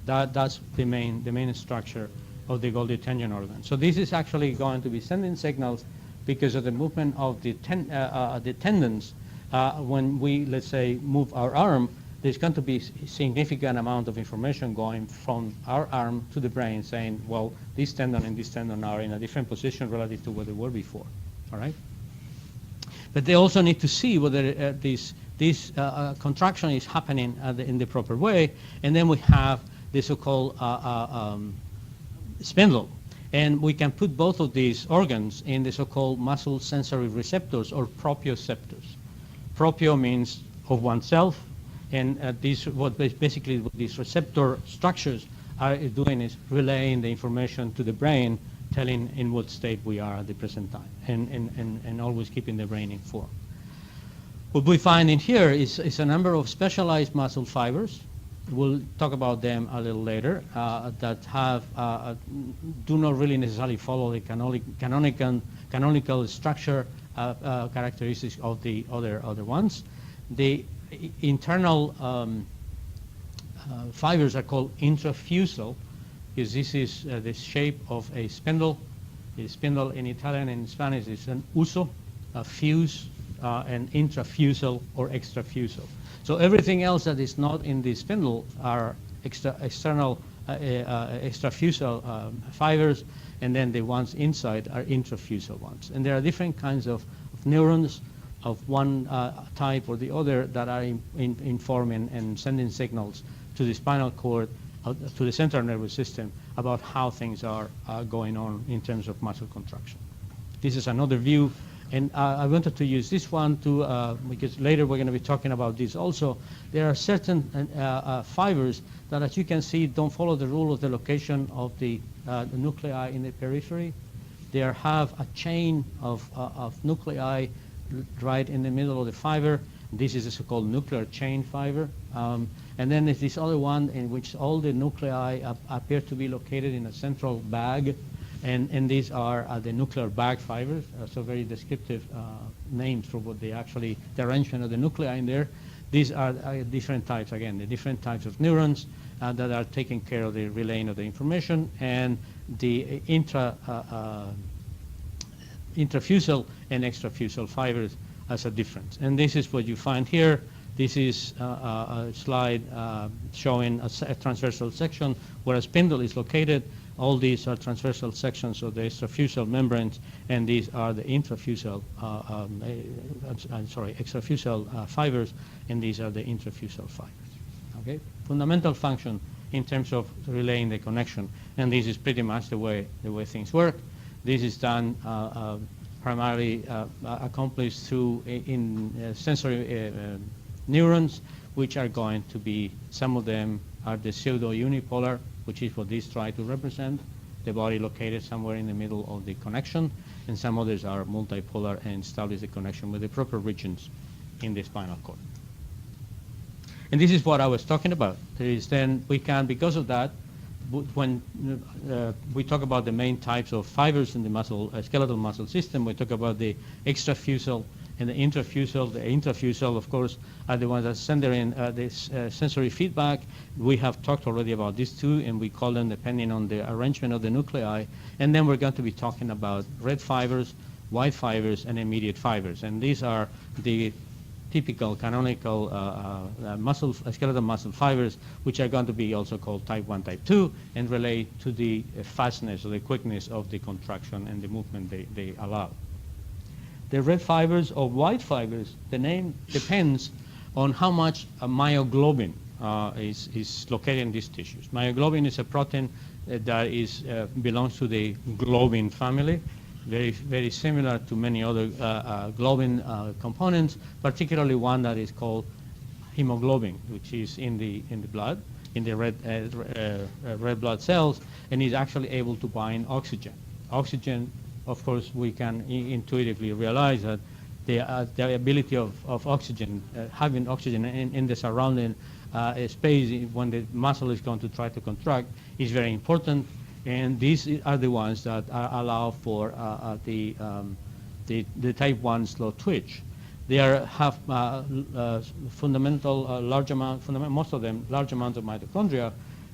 that's the main structure of the Golgi tendon organ. So this is actually going to be sending signals because of the movement of the tendons. When we, let's say, move our arm, there's going to be a significant amount of information going from our arm to the brain saying, well, this tendon and this tendon are in a different position relative to what they were before. All right? But they also need to see whether this contraction is happening in the proper way. And then we have the so-called spindle. And we can put both of these organs in the so-called muscle sensory receptors or proprioceptors. Proprio means of oneself, and what these receptor structures are doing is relaying the information to the brain, telling in what state we are at the present time, and always keeping the brain informed. What we find in here is a number of specialized muscle fibers. We'll talk about them a little later, that have do not really necessarily follow the canonical structure characteristics of the other ones. The internal fibers are called intrafusal, because this is the shape of a spindle. The spindle in Italian and in Spanish is an uso, a fuse, and intrafusal or extrafusal. So everything else that is not in the spindle are external extrafusal fibers, and then the ones inside are intrafusal ones. And there are different kinds of neurons of one type or the other that are informing and sending signals to the spinal cord, to the central nervous system, about how things are going on in terms of muscle contraction. This is another view, and I wanted to use this one to, because later we're going to be talking about this also. There are certain fibers that, as you can see, don't follow the rule of the location of the nuclei in the periphery. They have a chain of nuclei right in the middle of the fiber. This is a so-called nuclear chain fiber. And then there's this other one in which all the nuclei appear to be located in a central bag. And these are the nuclear bag fibers, so very descriptive names for what they actually, the arrangement of the nuclei in there. These are different types, again, the different types of neurons that are taking care of the relaying of the information, and the intrafusal and extrafusal fibers as a difference. And this is what you find here. This is a slide showing a transversal section where a spindle is located. All these are transversal sections of the extrafusal membranes, and these are the extrafusal fibers, and these are the intrafusal fibers. Okay, fundamental function in terms of relaying the connection, and this is pretty much the way things work. This is done primarily accomplished through sensory neurons, which are going to be, some of them are the pseudo-unipolar, which is what these try to represent, the body located somewhere in the middle of the connection, and some others are multipolar and establish the connection with the proper regions in the spinal cord. And this is what I was talking about. There is then, we can, because of that, when we talk about the main types of fibers in the muscle, skeletal muscle system, we talk about the extrafusal and the intrafusal. The intrafusal, of course, are the ones that send in this sensory feedback. We have talked already about these two, and we call them depending on the arrangement of the nuclei. And then we're going to be talking about red fibers, white fibers, and immediate fibers. And these are the typical canonical skeletal muscle fibers, which are going to be also called type 1, type 2, and relate to the fastness or the quickness of the contraction and the movement they allow. The red fibers or white fibers, the name depends on how much myoglobin is located in these tissues. Myoglobin is a protein that belongs to the globin family, very similar to many other globin components, particularly one that is called hemoglobin, which is in the blood. in the red blood cells, and is actually able to bind oxygen. Oxygen, of course, we can intuitively realize that the ability of oxygen, having oxygen in the surrounding space when the muscle is going to try to contract is very important, and these are the ones that allow for the type 1 slow twitch. They have fundamental, most of them, large amounts of mitochondria.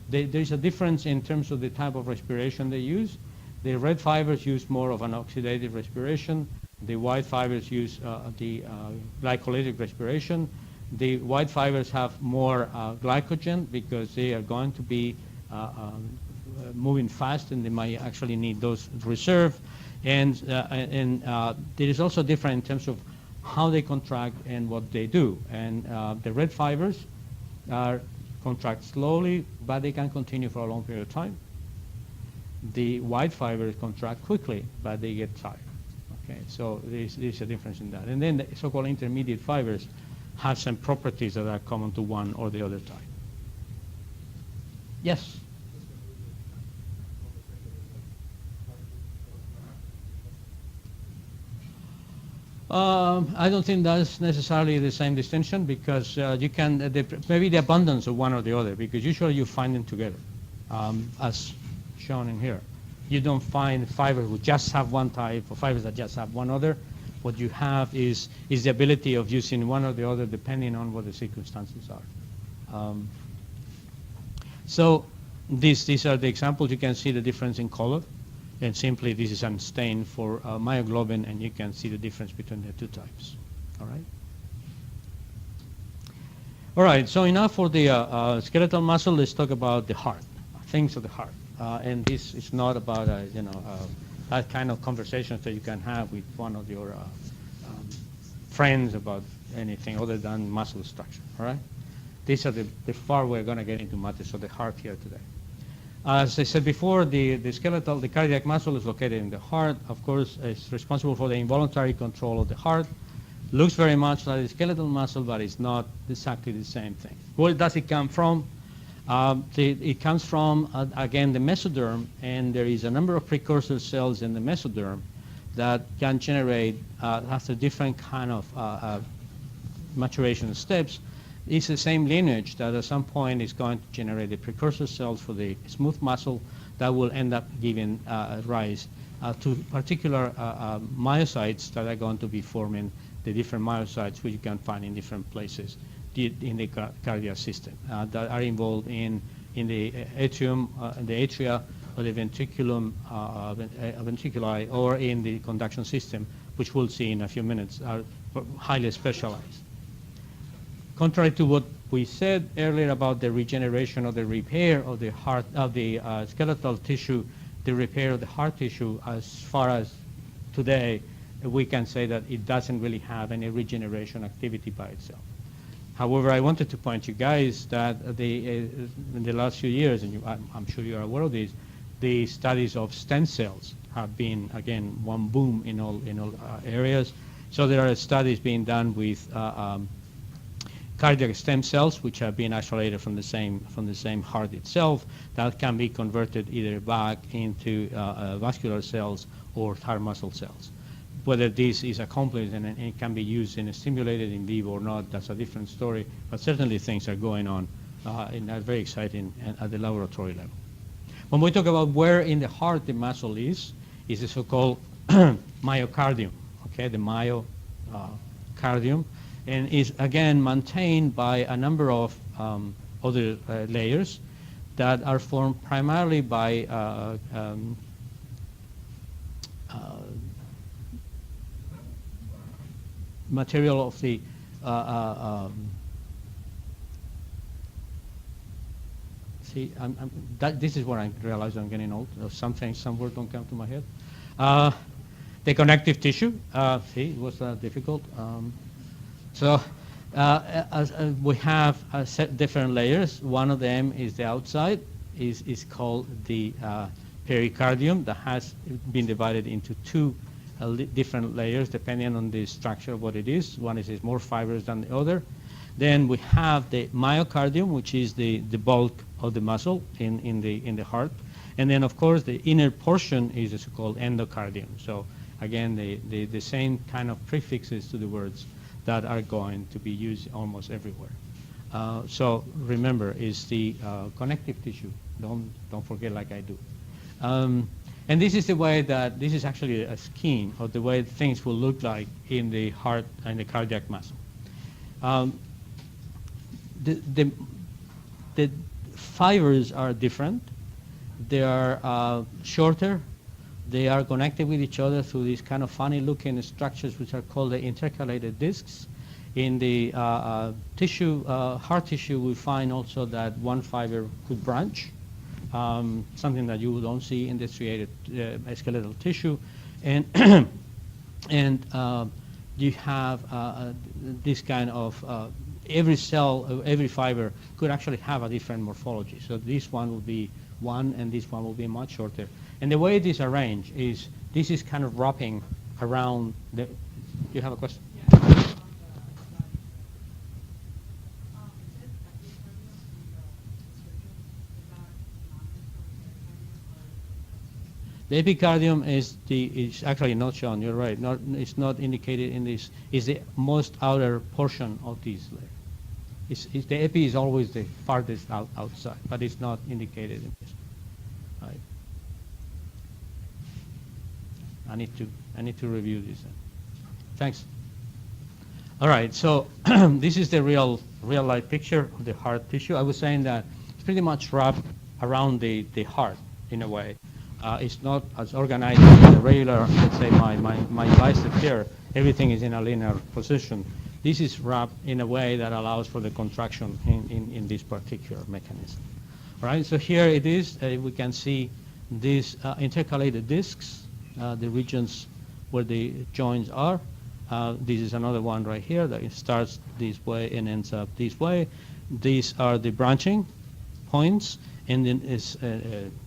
There is a difference in terms of the type of respiration they use. The red fibers use more of an oxidative respiration. The white fibers use the glycolytic respiration. The white fibers have more glycogen because they are going to be moving fast, and they might actually need those reserve. And there is also different in terms of how they contract and what they do. And the red fibers contract slowly, but they can continue for a long period of time. The white fibers contract quickly, but they get tired. Okay, so there's a difference in that. And then the so-called intermediate fibers have some properties that are common to one or the other type. Yes? I don't think that's necessarily the same distinction, because you can, maybe the abundance of one or the other, because usually you find them together, as shown in here. You don't find fibers who just have one type or fibers that just have one other. What you have is the ability of using one or the other depending on what the circumstances are. So these are the examples. You can see the difference in color. And simply this is a stain for myoglobin, and you can see the difference between the two types. All right? All right, so enough for the skeletal muscle. Let's talk about the heart, things of the heart. And this is not about, that kind of conversations that you can have with one of your friends about anything other than muscle structure, all right? These are the far we're going to get into matters of the heart here today. As I said before, the cardiac muscle is located in the heart. Of course, it's responsible for the involuntary control of the heart. Looks very much like the skeletal muscle, but it's not exactly the same thing. Where does it come from? It comes from, again, the mesoderm, and there is a number of precursor cells in the mesoderm that can generate, after different kind of maturation steps. It's the same lineage that at some point is going to generate the precursor cells for the smooth muscle that will end up giving rise to particular myocytes that are going to be forming the different myocytes, which you can find in different places in the cardiac system that are involved in the atrium, the atria, or the ventriculum, ventriculi, or in the conduction system, which we'll see in a few minutes, are highly specialized. Contrary to what we said earlier about the regeneration or the repair of the heart, of the skeletal tissue, the repair of the heart tissue, as far as today, we can say that it doesn't really have any regeneration activity by itself. However, I wanted to point you guys that in the last few years, and I'm sure you are aware of this, the studies of stem cells have been, again, one boom in all areas. So there are studies being done with cardiac stem cells, which have been isolated from the same heart itself, that can be converted either back into vascular cells or heart muscle cells. Whether this is accomplished and it can be used and stimulated in vivo or not, that's a different story. But certainly things are going on and are very exciting at the laboratory level. When we talk about where in the heart the muscle is the so-called myocardium, okay, the myocardium, and is again maintained by a number of other layers that are formed primarily by material of the this is where I realize I'm getting old. Some words don't come to my head. The connective tissue, see, it was difficult. So we have different layers. One of them is the outside, is called the pericardium, that has been divided into two different layers depending on the structure of what it is. One is more fibrous than the other. Then we have the myocardium, which is the bulk of the muscle in the heart. And then, of course, the inner portion is the so-called endocardium. So again, the same kind of prefixes to the words that are going to be used almost everywhere. So remember, it's the connective tissue. Don't forget like I do. And this is the way that, this is actually a scheme of the way things will look like in the heart and the cardiac muscle. The fibers are different. They are shorter. They are connected with each other through these kind of funny looking structures which are called the intercalated discs. In the tissue, heart tissue, we find also that one fiber could branch, something that you don't see in the striated skeletal tissue. And, and you have this kind of, every cell, every fiber could actually have a different morphology. So this one will be one, and this one will be much shorter. And the way it is arranged is, this is kind of wrapping around the, do you have a question? The epicardium is actually not shown. You're right. It's not indicated in this. It's the most outer portion of this layer. The epi is always the farthest outside, but it's not indicated in this. Right. I need to review this. Thanks. All right. So this is the real life picture of the heart tissue. I was saying that it's pretty much wrapped around the heart in a way. It's not as organized as the regular, let's say my bicep here, everything is in a linear position. This is wrapped in a way that allows for the contraction in this particular mechanism. All right, so here it is. We can see these intercalated discs, the regions where the joints are. This is another one right here that starts this way and ends up this way. These are the branching points, and then is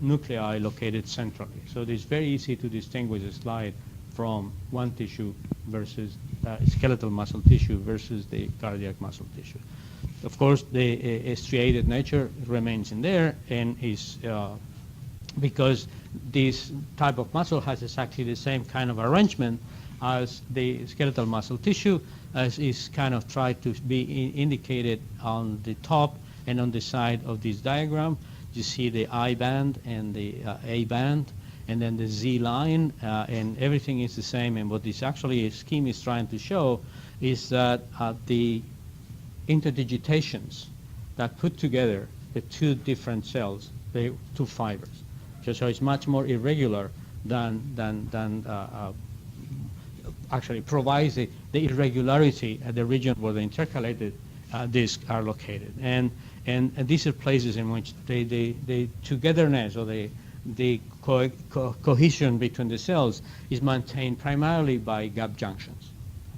nuclei located centrally. So it's very easy to distinguish a slide from one tissue versus skeletal muscle tissue versus the cardiac muscle tissue. Of course, the striated nature remains in there, and is because this type of muscle has exactly the same kind of arrangement as the skeletal muscle tissue, as is kind of tried to be indicated on the top and on the side of this diagram. You see the I band and the A band, and then the Z line, and everything is the same. And what this actually scheme is trying to show is that the interdigitations that put together the two different cells, the two fibers, so it's much more irregular than actually provides the irregularity at the region where the intercalated discs are located. And these are places in which the togetherness or the cohesion between the cells is maintained primarily by gap junctions.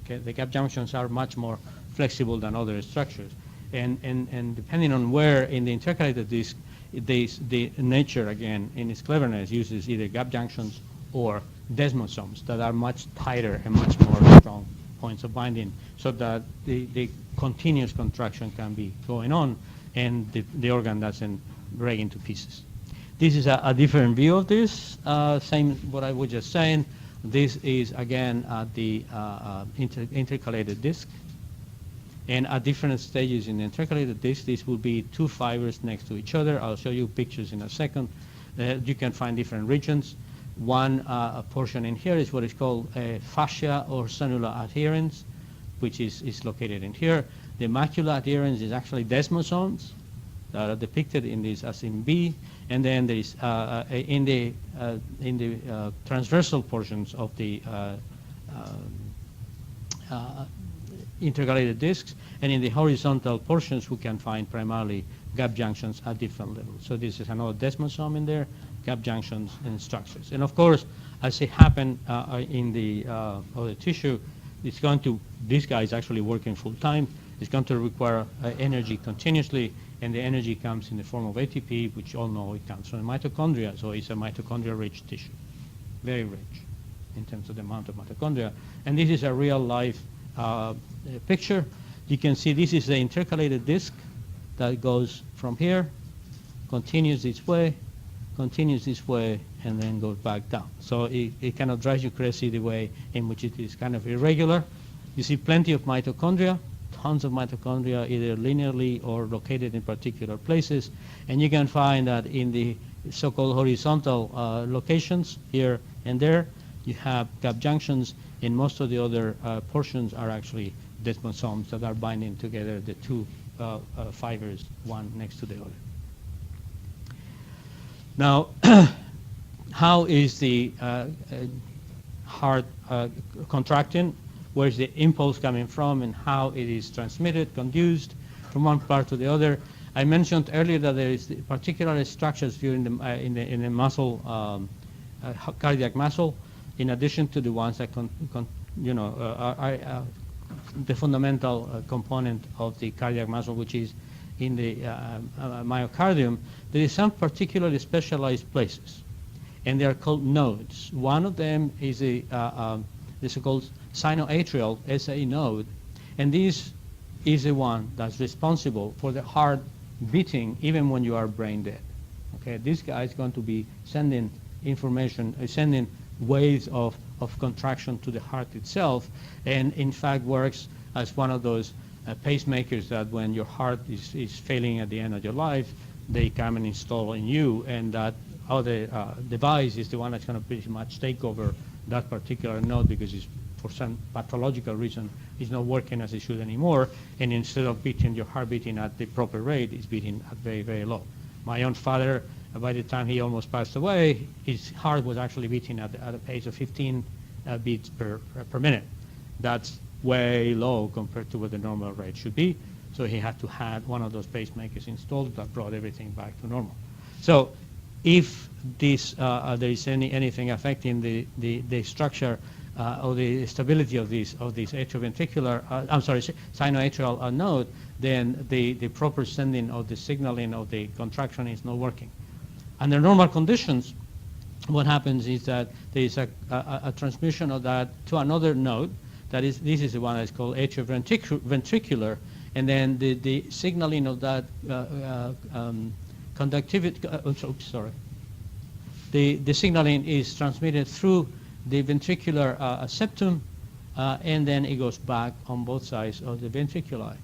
Okay, the gap junctions are much more flexible than other structures, and depending on where in the intercalated disc, the nature again in its cleverness uses either gap junctions or desmosomes that are much tighter and much more strong points of binding, so that the continuous contraction can be going on, and the organ doesn't break into pieces. This is a different view of this. Same what I was just saying. This is again the intercalated disc, and at different stages in the intercalated disc, this will be two fibers next to each other. I'll show you pictures in a second. You can find different regions. One portion in here is what is called fascia or cellular adherens, which is located in here. The macular adherens is actually desmosomes that are depicted in this as in B, and then there is in the transversal portions of the intercalated discs, and in the horizontal portions we can find primarily gap junctions at different levels. So this is another desmosome in there, gap junctions and structures. And of course, as it happened in the other tissue, it's going to, this guy is actually working full time. It's going to require energy continuously, and the energy comes in the form of ATP, which you all know it comes from the mitochondria. So it's a mitochondria-rich tissue, very rich in terms of the amount of mitochondria. And this is a real life picture. You can see this is the intercalated disc that goes from here, continues this way, and then goes back down. So it kind of drives you crazy the way in which it is kind of irregular. You see plenty of mitochondria, tons of mitochondria, either linearly or located in particular places. And you can find that in the so-called horizontal locations here and there, you have gap junctions, and most of the other portions are actually desmosomes that are binding together the two fibers, one next to the other. Now, how is the heart contracting? Where's the impulse coming from, and how it is transmitted, conduced from one part to the other? I mentioned earlier that there is particular structures during in the muscle, cardiac muscle, in addition to the ones that are the fundamental component of the cardiac muscle, which is in the myocardium. There is some particularly specialized places, and they are called nodes. One of them is the so-called sinoatrial SA node, and this is the one that's responsible for the heart beating even when you are brain dead. Okay, this guy is going to be sending information, sending waves of contraction to the heart itself, and in fact works as one of those pacemakers that when your heart is failing at the end of your life, they come and install in you, and that other device is the one that's going to pretty much take over that particular node, because it's, for some pathological reason, it's not working as it should anymore, and instead of beating your heart beating at the proper rate, it's beating at very, very low. My own father, by the time he almost passed away, his heart was actually beating at a pace of 15 beats per minute. That's way low compared to what the normal rate should be. So he had to have one of those pacemakers installed that brought everything back to normal. So if this, there is anything affecting the structure or the stability of this atrioventricular, sinoatrial node, then the proper sending of the signaling of the contraction is not working. Under normal conditions, what happens is that there is a transmission of that to another node. That is, this is the one that's called atrioventricular, and then the signaling of that conductivity. The signaling is transmitted through the ventricular septum, and then it goes back on both sides of the ventriculi.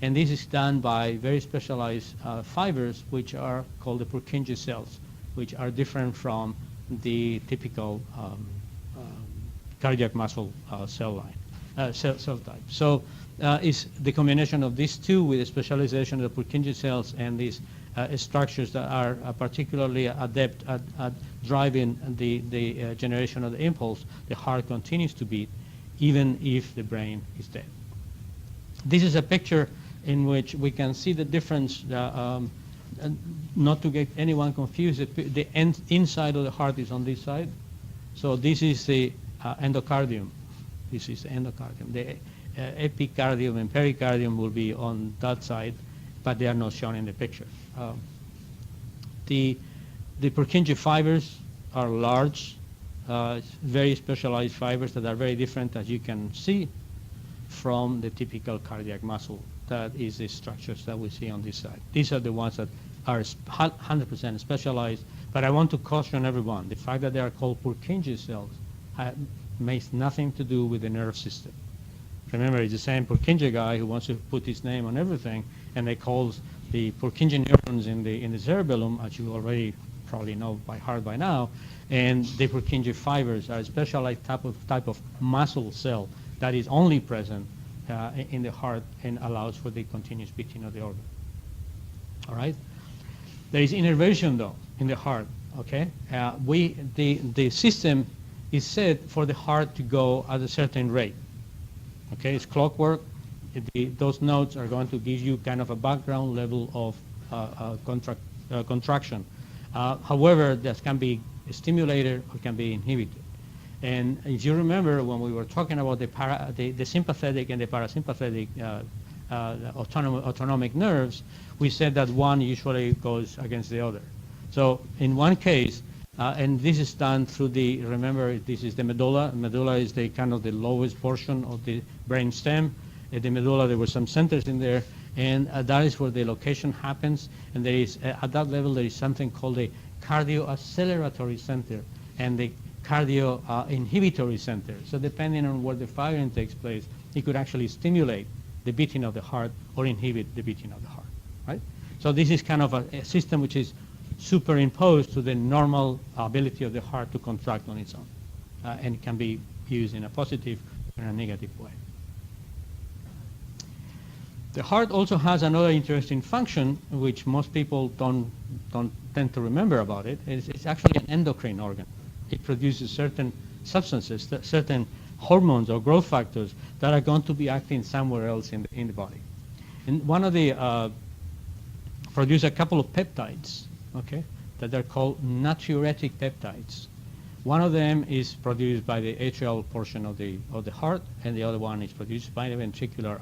And this is done by very specialized fibers, which are called the Purkinje cells, which are different from the typical cardiac muscle cell line, cell type. So it's the combination of these two with the specialization of the Purkinje cells and these structures that are particularly adept at driving the generation of the impulse. The heart continues to beat even if the brain is dead. This is a picture in which we can see the difference, not to get anyone confused. The inside of the heart is on this side. So this is the endocardium. This is the endocardium. The epicardium and pericardium will be on that side, but they are not shown in the picture. The Purkinje fibers are large, very specialized fibers that are very different, as you can see, from the typical cardiac muscle. That is the structures that we see on this side. These are the ones that are 100% specialized, but I want to caution everyone, the fact that they are called Purkinje cells makes nothing to do with the nerve system. Remember, it's the same Purkinje guy who wants to put his name on everything, and they call the Purkinje neurons in the cerebellum, as you already probably know by heart by now, and the Purkinje fibers are a specialized type of muscle cell that is only present in the heart and allows for the continuous beating of the organ. All right. There is innervation though in the heart. Okay. The system is set for the heart to go at a certain rate. Okay, it's clockwork. Those nodes are going to give you kind of a background level of contraction. However, that can be stimulated or can be inhibited. And if you remember when we were talking about the sympathetic and the parasympathetic autonomic nerves, we said that one usually goes against the other. So in one case, and this is done through remember, this is the medulla. Medulla is the kind of the lowest portion of the brain stem, At the medulla, there were some centers in there, and that is where the location happens. And there is, at that level, there is something called a cardioacceleratory center and the cardio-inhibitory center. So depending on where the firing takes place, it could actually stimulate the beating of the heart or inhibit the beating of the heart, right? So this is kind of a system which is superimposed to the normal ability of the heart to contract on its own. And it can be used in a positive or a negative way. The heart also has another interesting function, which most people don't tend to remember about it. It's actually an endocrine organ. It produces certain substances, certain hormones or growth factors that are going to be acting somewhere else in the body. And one of the produce a couple of peptides, okay, that are called natriuretic peptides. One of them is produced by the atrial portion of the heart, and the other one is produced by the ventricular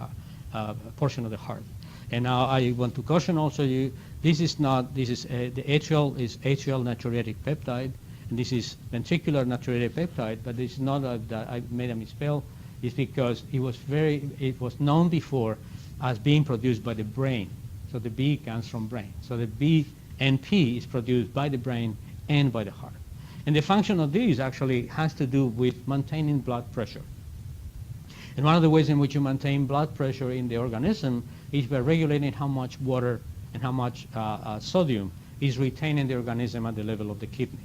portion of the heart. And now I want to caution also you, the atrial is atrial natriuretic peptide, and this is ventricular natriuretic peptide, but this is not that I made a misspell. It's because it was known before as being produced by the brain. So the B comes from brain. So the BNP is produced by the brain and by the heart. And the function of these actually has to do with maintaining blood pressure. And one of the ways in which you maintain blood pressure in the organism is by regulating how much water and how much sodium is retained in the organism at the level of the kidney.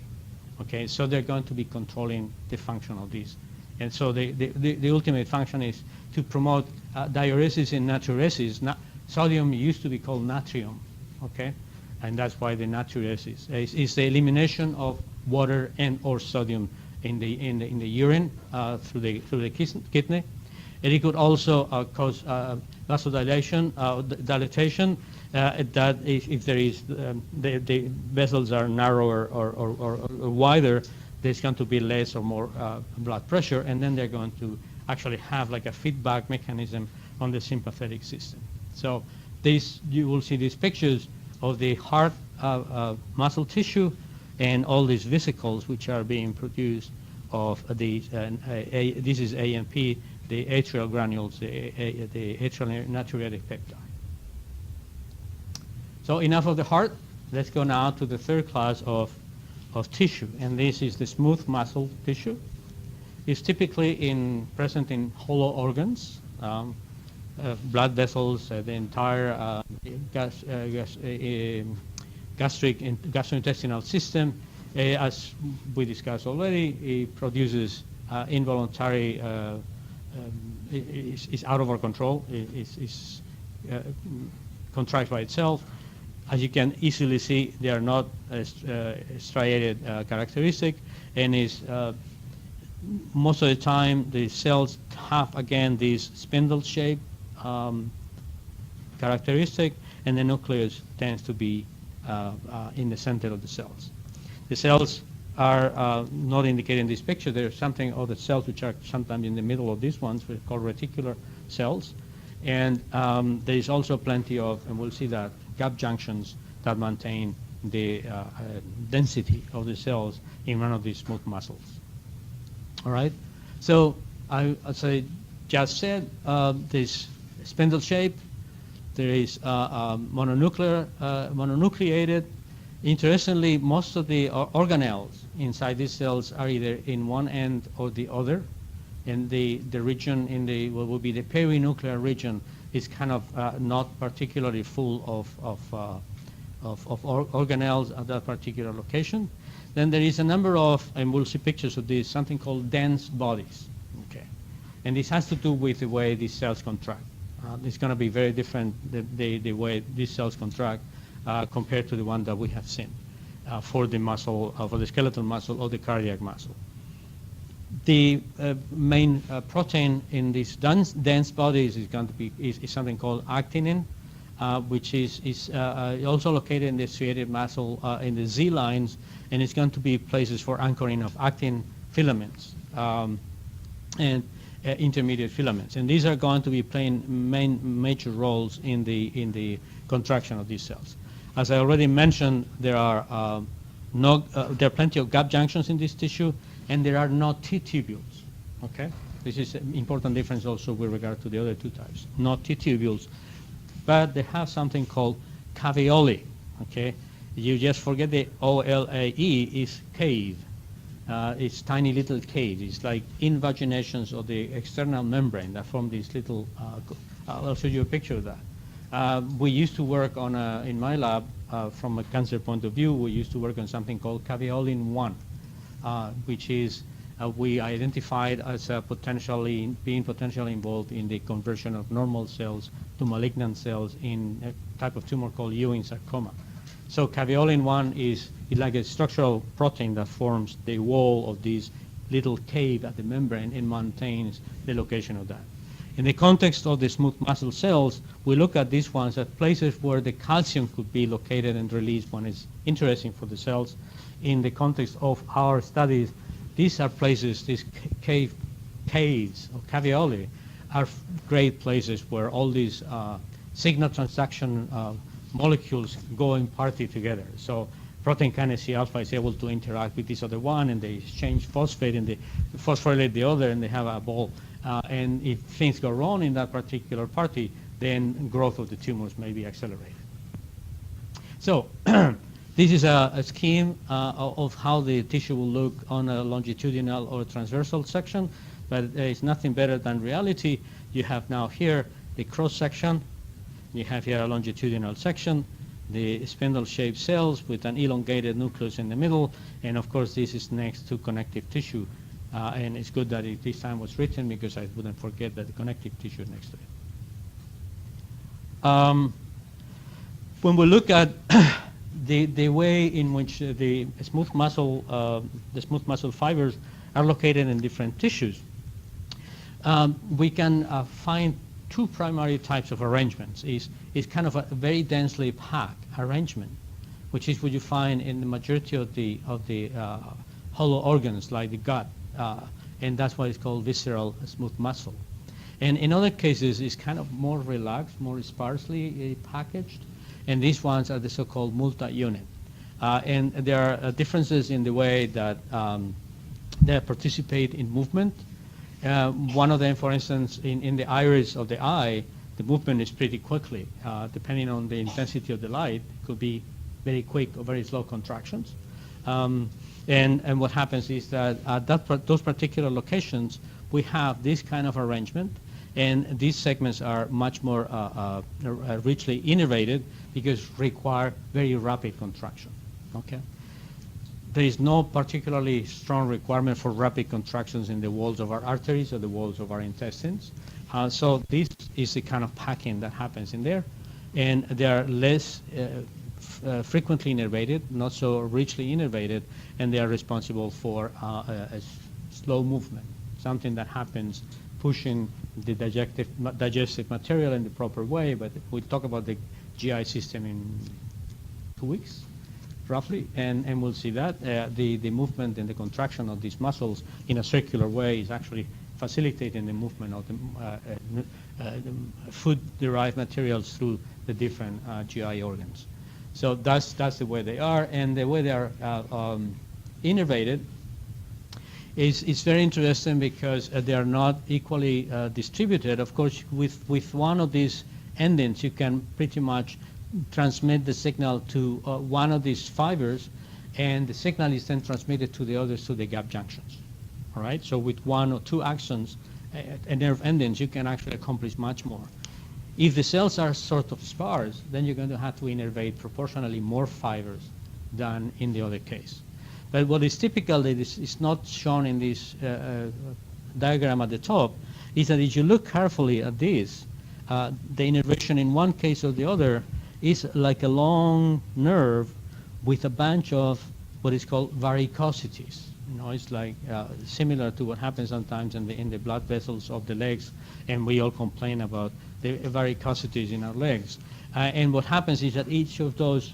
Okay, so they're going to be controlling the function of these. And so the ultimate function is to promote diuresis and natriuresis. Sodium used to be called natrium, okay? And that's why the natriuresis is the elimination of water and or sodium in the urine through the kidney. And it could also cause vasodilation, dilatation. That if there is the vessels are narrower or wider, there's going to be less or more blood pressure, and then they're going to actually have like a feedback mechanism on the sympathetic system. So you will see these pictures of the heart muscle tissue and all these vesicles which are being produced of these. This is AMP, the atrial granules, the atrial natriuretic peptide. So enough of the heart. Let's go now to the third class of tissue, and this is the smooth muscle tissue. It's typically present in hollow organs, blood vessels, the entire gastrointestinal system. As we discussed already, it produces involuntary, is out of our control, is contracts by itself. As you can easily see, they are not striated characteristic, and is most of the time the cells have again this spindle shape characteristic, and the nucleus tends to be in the center of the cells. The cells are not indicated in this picture. There's something of the cells which are sometimes in the middle of these ones, which are called reticular cells. And there is also plenty of, and we'll see that, gap junctions that maintain the density of the cells in one of these smooth muscles. All right? So as I just said, this spindle shape, there is mononucleated. Interestingly, most of the organelles inside these cells are either in one end or the other. And the region in what would be the perinuclear region is kind of not particularly full of organelles at that particular location. Then there is a number of, and we'll see pictures of this, something called dense bodies. Okay, and this has to do with the way these cells contract. It's going to be very different the way these cells contract compared to the one that we have seen for the muscle, for the skeletal muscle or the cardiac muscle. The main protein in these dense bodies is going to be is something called actinin, which is also located in the striated muscle in the Z lines, and it's going to be places for anchoring of actin filaments and intermediate filaments, and these are going to be playing major roles in the contraction of these cells. As I already mentioned, there are plenty of gap junctions in this tissue, and there are no T-tubules. Okay, This is an important difference also with regard to the other two types. Not T-tubules, but they have something called caveoli. Okay, you just forget the O-L-A-E is cave. It's tiny little caves. It's like invaginations of the external membrane that form these little. I'll show you a picture of that. We used to work on in my lab from a cancer point of view. We used to work on something called caveolin 1, which is we identified as potentially involved in the conversion of normal cells to malignant cells in a type of tumor called Ewing sarcoma. So caveolin 1 is like a structural protein that forms the wall of this little cave at the membrane and maintains the location of that. In the context of the smooth muscle cells, we look at these ones as places where the calcium could be located and released when it's interesting for the cells. In the context of our studies, these are places, these caves or caveoli are great places where all these signal transduction molecules go in party together. So protein kinase C alpha is able to interact with this other one, and they exchange phosphate, and they phosphorylate the other, and they have a ball. And if things go wrong in that particular party, then growth of the tumors may be accelerated. So this is a scheme of how the tissue will look on a longitudinal or transversal section, but it's nothing better than reality. You have now here the cross section. You have here a longitudinal section, the spindle-shaped cells with an elongated nucleus in the middle, and of course this is next to connective tissue. And it's good that it this time was written because I wouldn't forget that the connective tissue is next to it. When we look at the way in which the smooth muscle fibers are located in different tissues, we can find two primary types of arrangements. Is kind of a very densely packed arrangement, which is what you find in the majority of the hollow organs like the gut, and that's why it's called visceral smooth muscle. And in other cases, it's kind of more relaxed, more sparsely packaged, and these ones are the so-called multi-unit. And there are differences in the way that they participate in movement. One of them, for instance, in the iris of the eye, the movement is pretty quickly. Depending on the intensity of the light, it could be very quick or very slow contractions. And what happens is that at those particular locations, we have this kind of arrangement, and these segments are much more richly innervated because require very rapid contraction. Okay. There is no particularly strong requirement for rapid contractions in the walls of our arteries or the walls of our intestines. So this is the kind of packing that happens in there. And they are less frequently innervated, not so richly innervated, and they are responsible for a slow movement, something that happens pushing the digestive material in the proper way. But we'll talk about the GI system in 2 weeks. Roughly, and we'll see that the movement and the contraction of these muscles in a circular way is actually facilitating the movement of the food-derived materials through the different GI organs. So that's the way they are, and the way they are innervated is very interesting because they are not equally distributed. Of course, with one of these endings, you can pretty much transmit the signal to one of these fibers, and the signal is then transmitted to the others through the gap junctions. All right. So with one or two axons and nerve endings, you can actually accomplish much more. If the cells are sort of sparse, then you're going to have to innervate proportionally more fibers than in the other case. But what is typical that is not shown in this diagram at the top is that if you look carefully at this, the innervation in one case or the other is like a long nerve with a bunch of what is called varicosities. You know, it's like similar to what happens sometimes in the blood vessels of the legs, and we all complain about the varicosities in our legs. And what happens is that each of those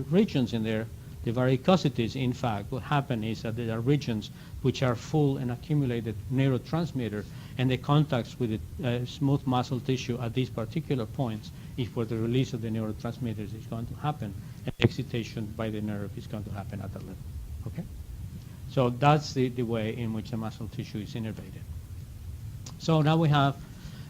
regions in there, the varicosities, in fact, what happen is that there are regions which are full and accumulated neurotransmitter, and the contacts with the smooth muscle tissue at these particular points is where the release of the neurotransmitters is going to happen, and excitation by the nerve is going to happen at that level. Okay? So that's the way in which the muscle tissue is innervated. So now we have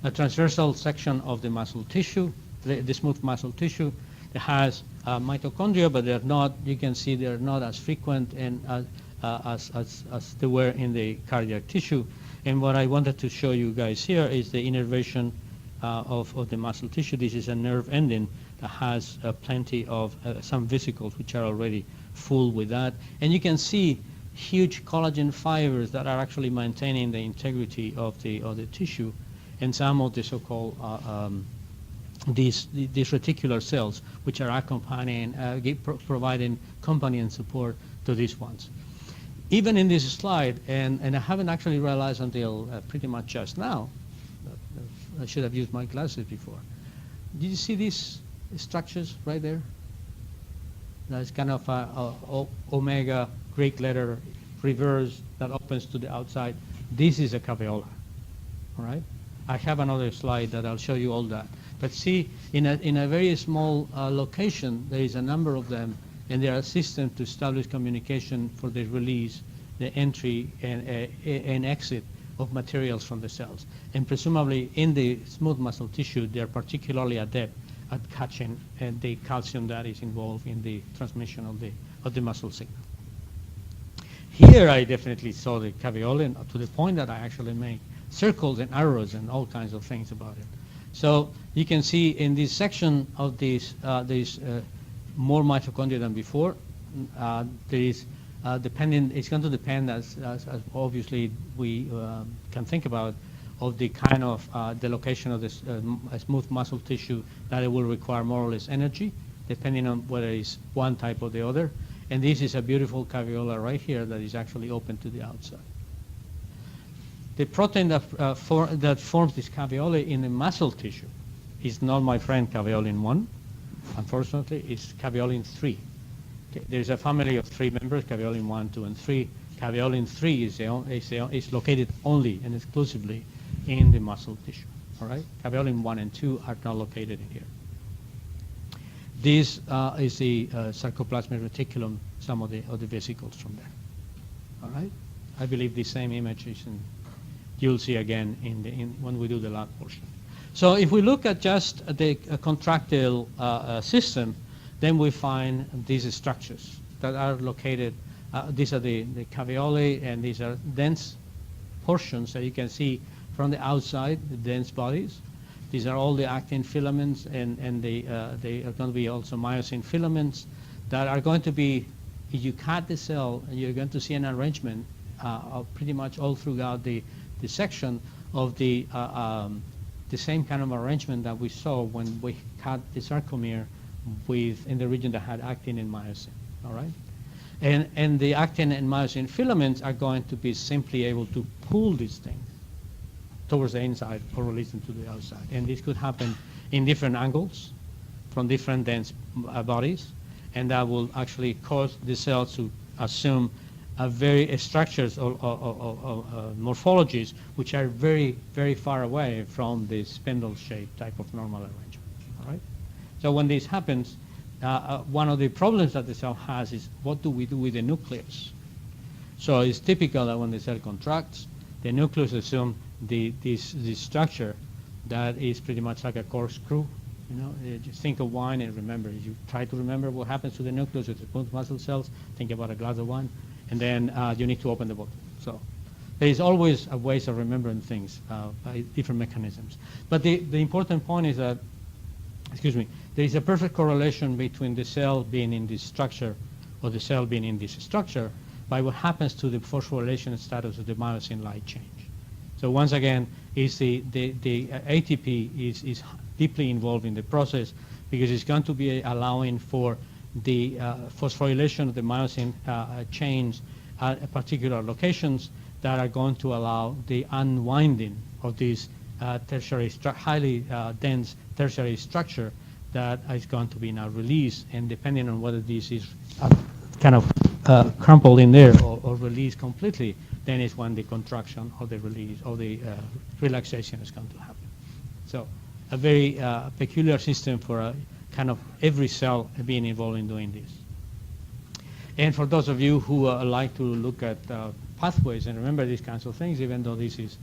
a transversal section of the muscle tissue, the smooth muscle tissue. It has mitochondria, but they're not, you can see they're not as frequent and as they were in the cardiac tissue. And what I wanted to show you guys here is the innervation of the muscle tissue. This is a nerve ending that has plenty of some vesicles which are already full with that. And you can see huge collagen fibers that are actually maintaining the integrity of the tissue, and some of the so-called these reticular cells, which are accompanying, providing company and support to these ones. Even in this slide, and I haven't actually realized until pretty much just now, I should have used my glasses before. Did you see these structures right there? That's kind of a omega Greek letter reverse that opens to the outside. This is a caveola, all right? I have another slide that I'll show you all that. But see, in a very small location, there is a number of them, and they are systems to establish communication for the release, the entry, and exit of materials from the cells. And presumably in the smooth muscle tissue, they are particularly adept at catching the calcium that is involved in the transmission of the muscle signal. Here I definitely saw the caveolin to the point that I actually make circles and arrows and all kinds of things about it. So you can see in this section of these more mitochondria than before. There is depending. It's going to depend, as obviously we can think about, of the kind of the location of this smooth muscle tissue, that it will require more or less energy, depending on whether it's one type or the other. And this is a beautiful caveola right here that is actually open to the outside. The protein that forms this caveola in the muscle tissue is not my friend caveolin 1. Unfortunately, it's caveolin 3. Okay. There's a family of 3 members, caveolin 1, 2, and 3. Caveolin 3 is located only and exclusively in the muscle tissue. All right? Caveolin 1 and 2 are not located in here. This is the sarcoplasmic reticulum, some of the vesicles from there. All right? I believe the same image is you'll see again when we do the lab portion. So if we look at just the contractile system, then we find these structures that are located. These are the caveolae, and these are dense portions that you can see from the outside, the dense bodies. These are all the actin filaments, and they are going to be also myosin filaments that are going to be, if you cut the cell, you're going to see an arrangement of pretty much all throughout the section of the same kind of arrangement that we saw when we cut the sarcomere in the region that had actin and myosin. All right, and the actin and myosin filaments are going to be simply able to pull these things towards the inside or release them to the outside. And this could happen in different angles from different dense bodies, and that will actually cause the cells to assume very structures or morphologies which are very, very far away from the spindle-shaped type of normal arrangement. All right? So when this happens, one of the problems that the cell has is, what do we do with the nucleus? So it's typical that when the cell contracts, the nucleus assumes this structure that is pretty much like a corkscrew. You know, just think of wine and remember. You try to remember what happens to the nucleus with the smooth muscle cells. Think about a glass of wine, and then you need to open the bottle. So there is always a ways of remembering things by different mechanisms. But the important point is that, there is a perfect correlation between the cell being in this structure or the cell being in this structure by what happens to the phosphorylation status of the myosin light change. So once again, is the ATP is deeply involved in the process, because it's going to be allowing for the phosphorylation of the myosin chains at particular locations that are going to allow the unwinding of this highly dense tertiary structure that is going to be now released. And depending on whether this is kind of crumpled in there or released completely, then is when the contraction or the release or the relaxation is going to happen. So a very peculiar system for kind of every cell being involved in doing this. And for those of you who like to look at pathways and remember these kinds of things, even though this is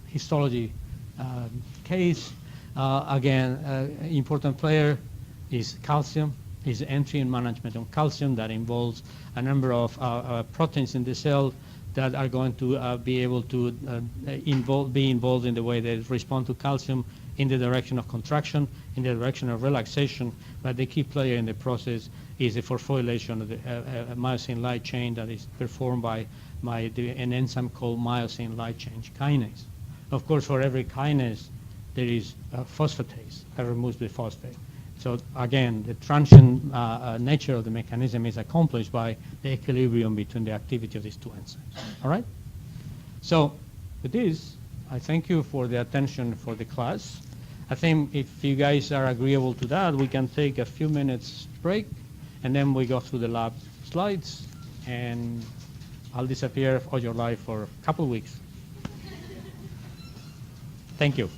histology case. Again, important player is calcium, is entry and management on calcium that involves a number of proteins in the cell that are going to be able to be involved in the way they respond to calcium in the direction of contraction, in the direction of relaxation, but the key player in the process is the phosphorylation of the myosin light chain that is performed by an enzyme called myosin light chain kinase. Of course, for every kinase, there is a phosphatase that removes the phosphate. So again, the transient nature of the mechanism is accomplished by the equilibrium between the activity of these two enzymes. All right? So with this, I thank you for the attention for the class. I think if you guys are agreeable to that, we can take a few minutes break, and then we go through the lab slides, and I'll disappear for your life for a couple of weeks. Thank you.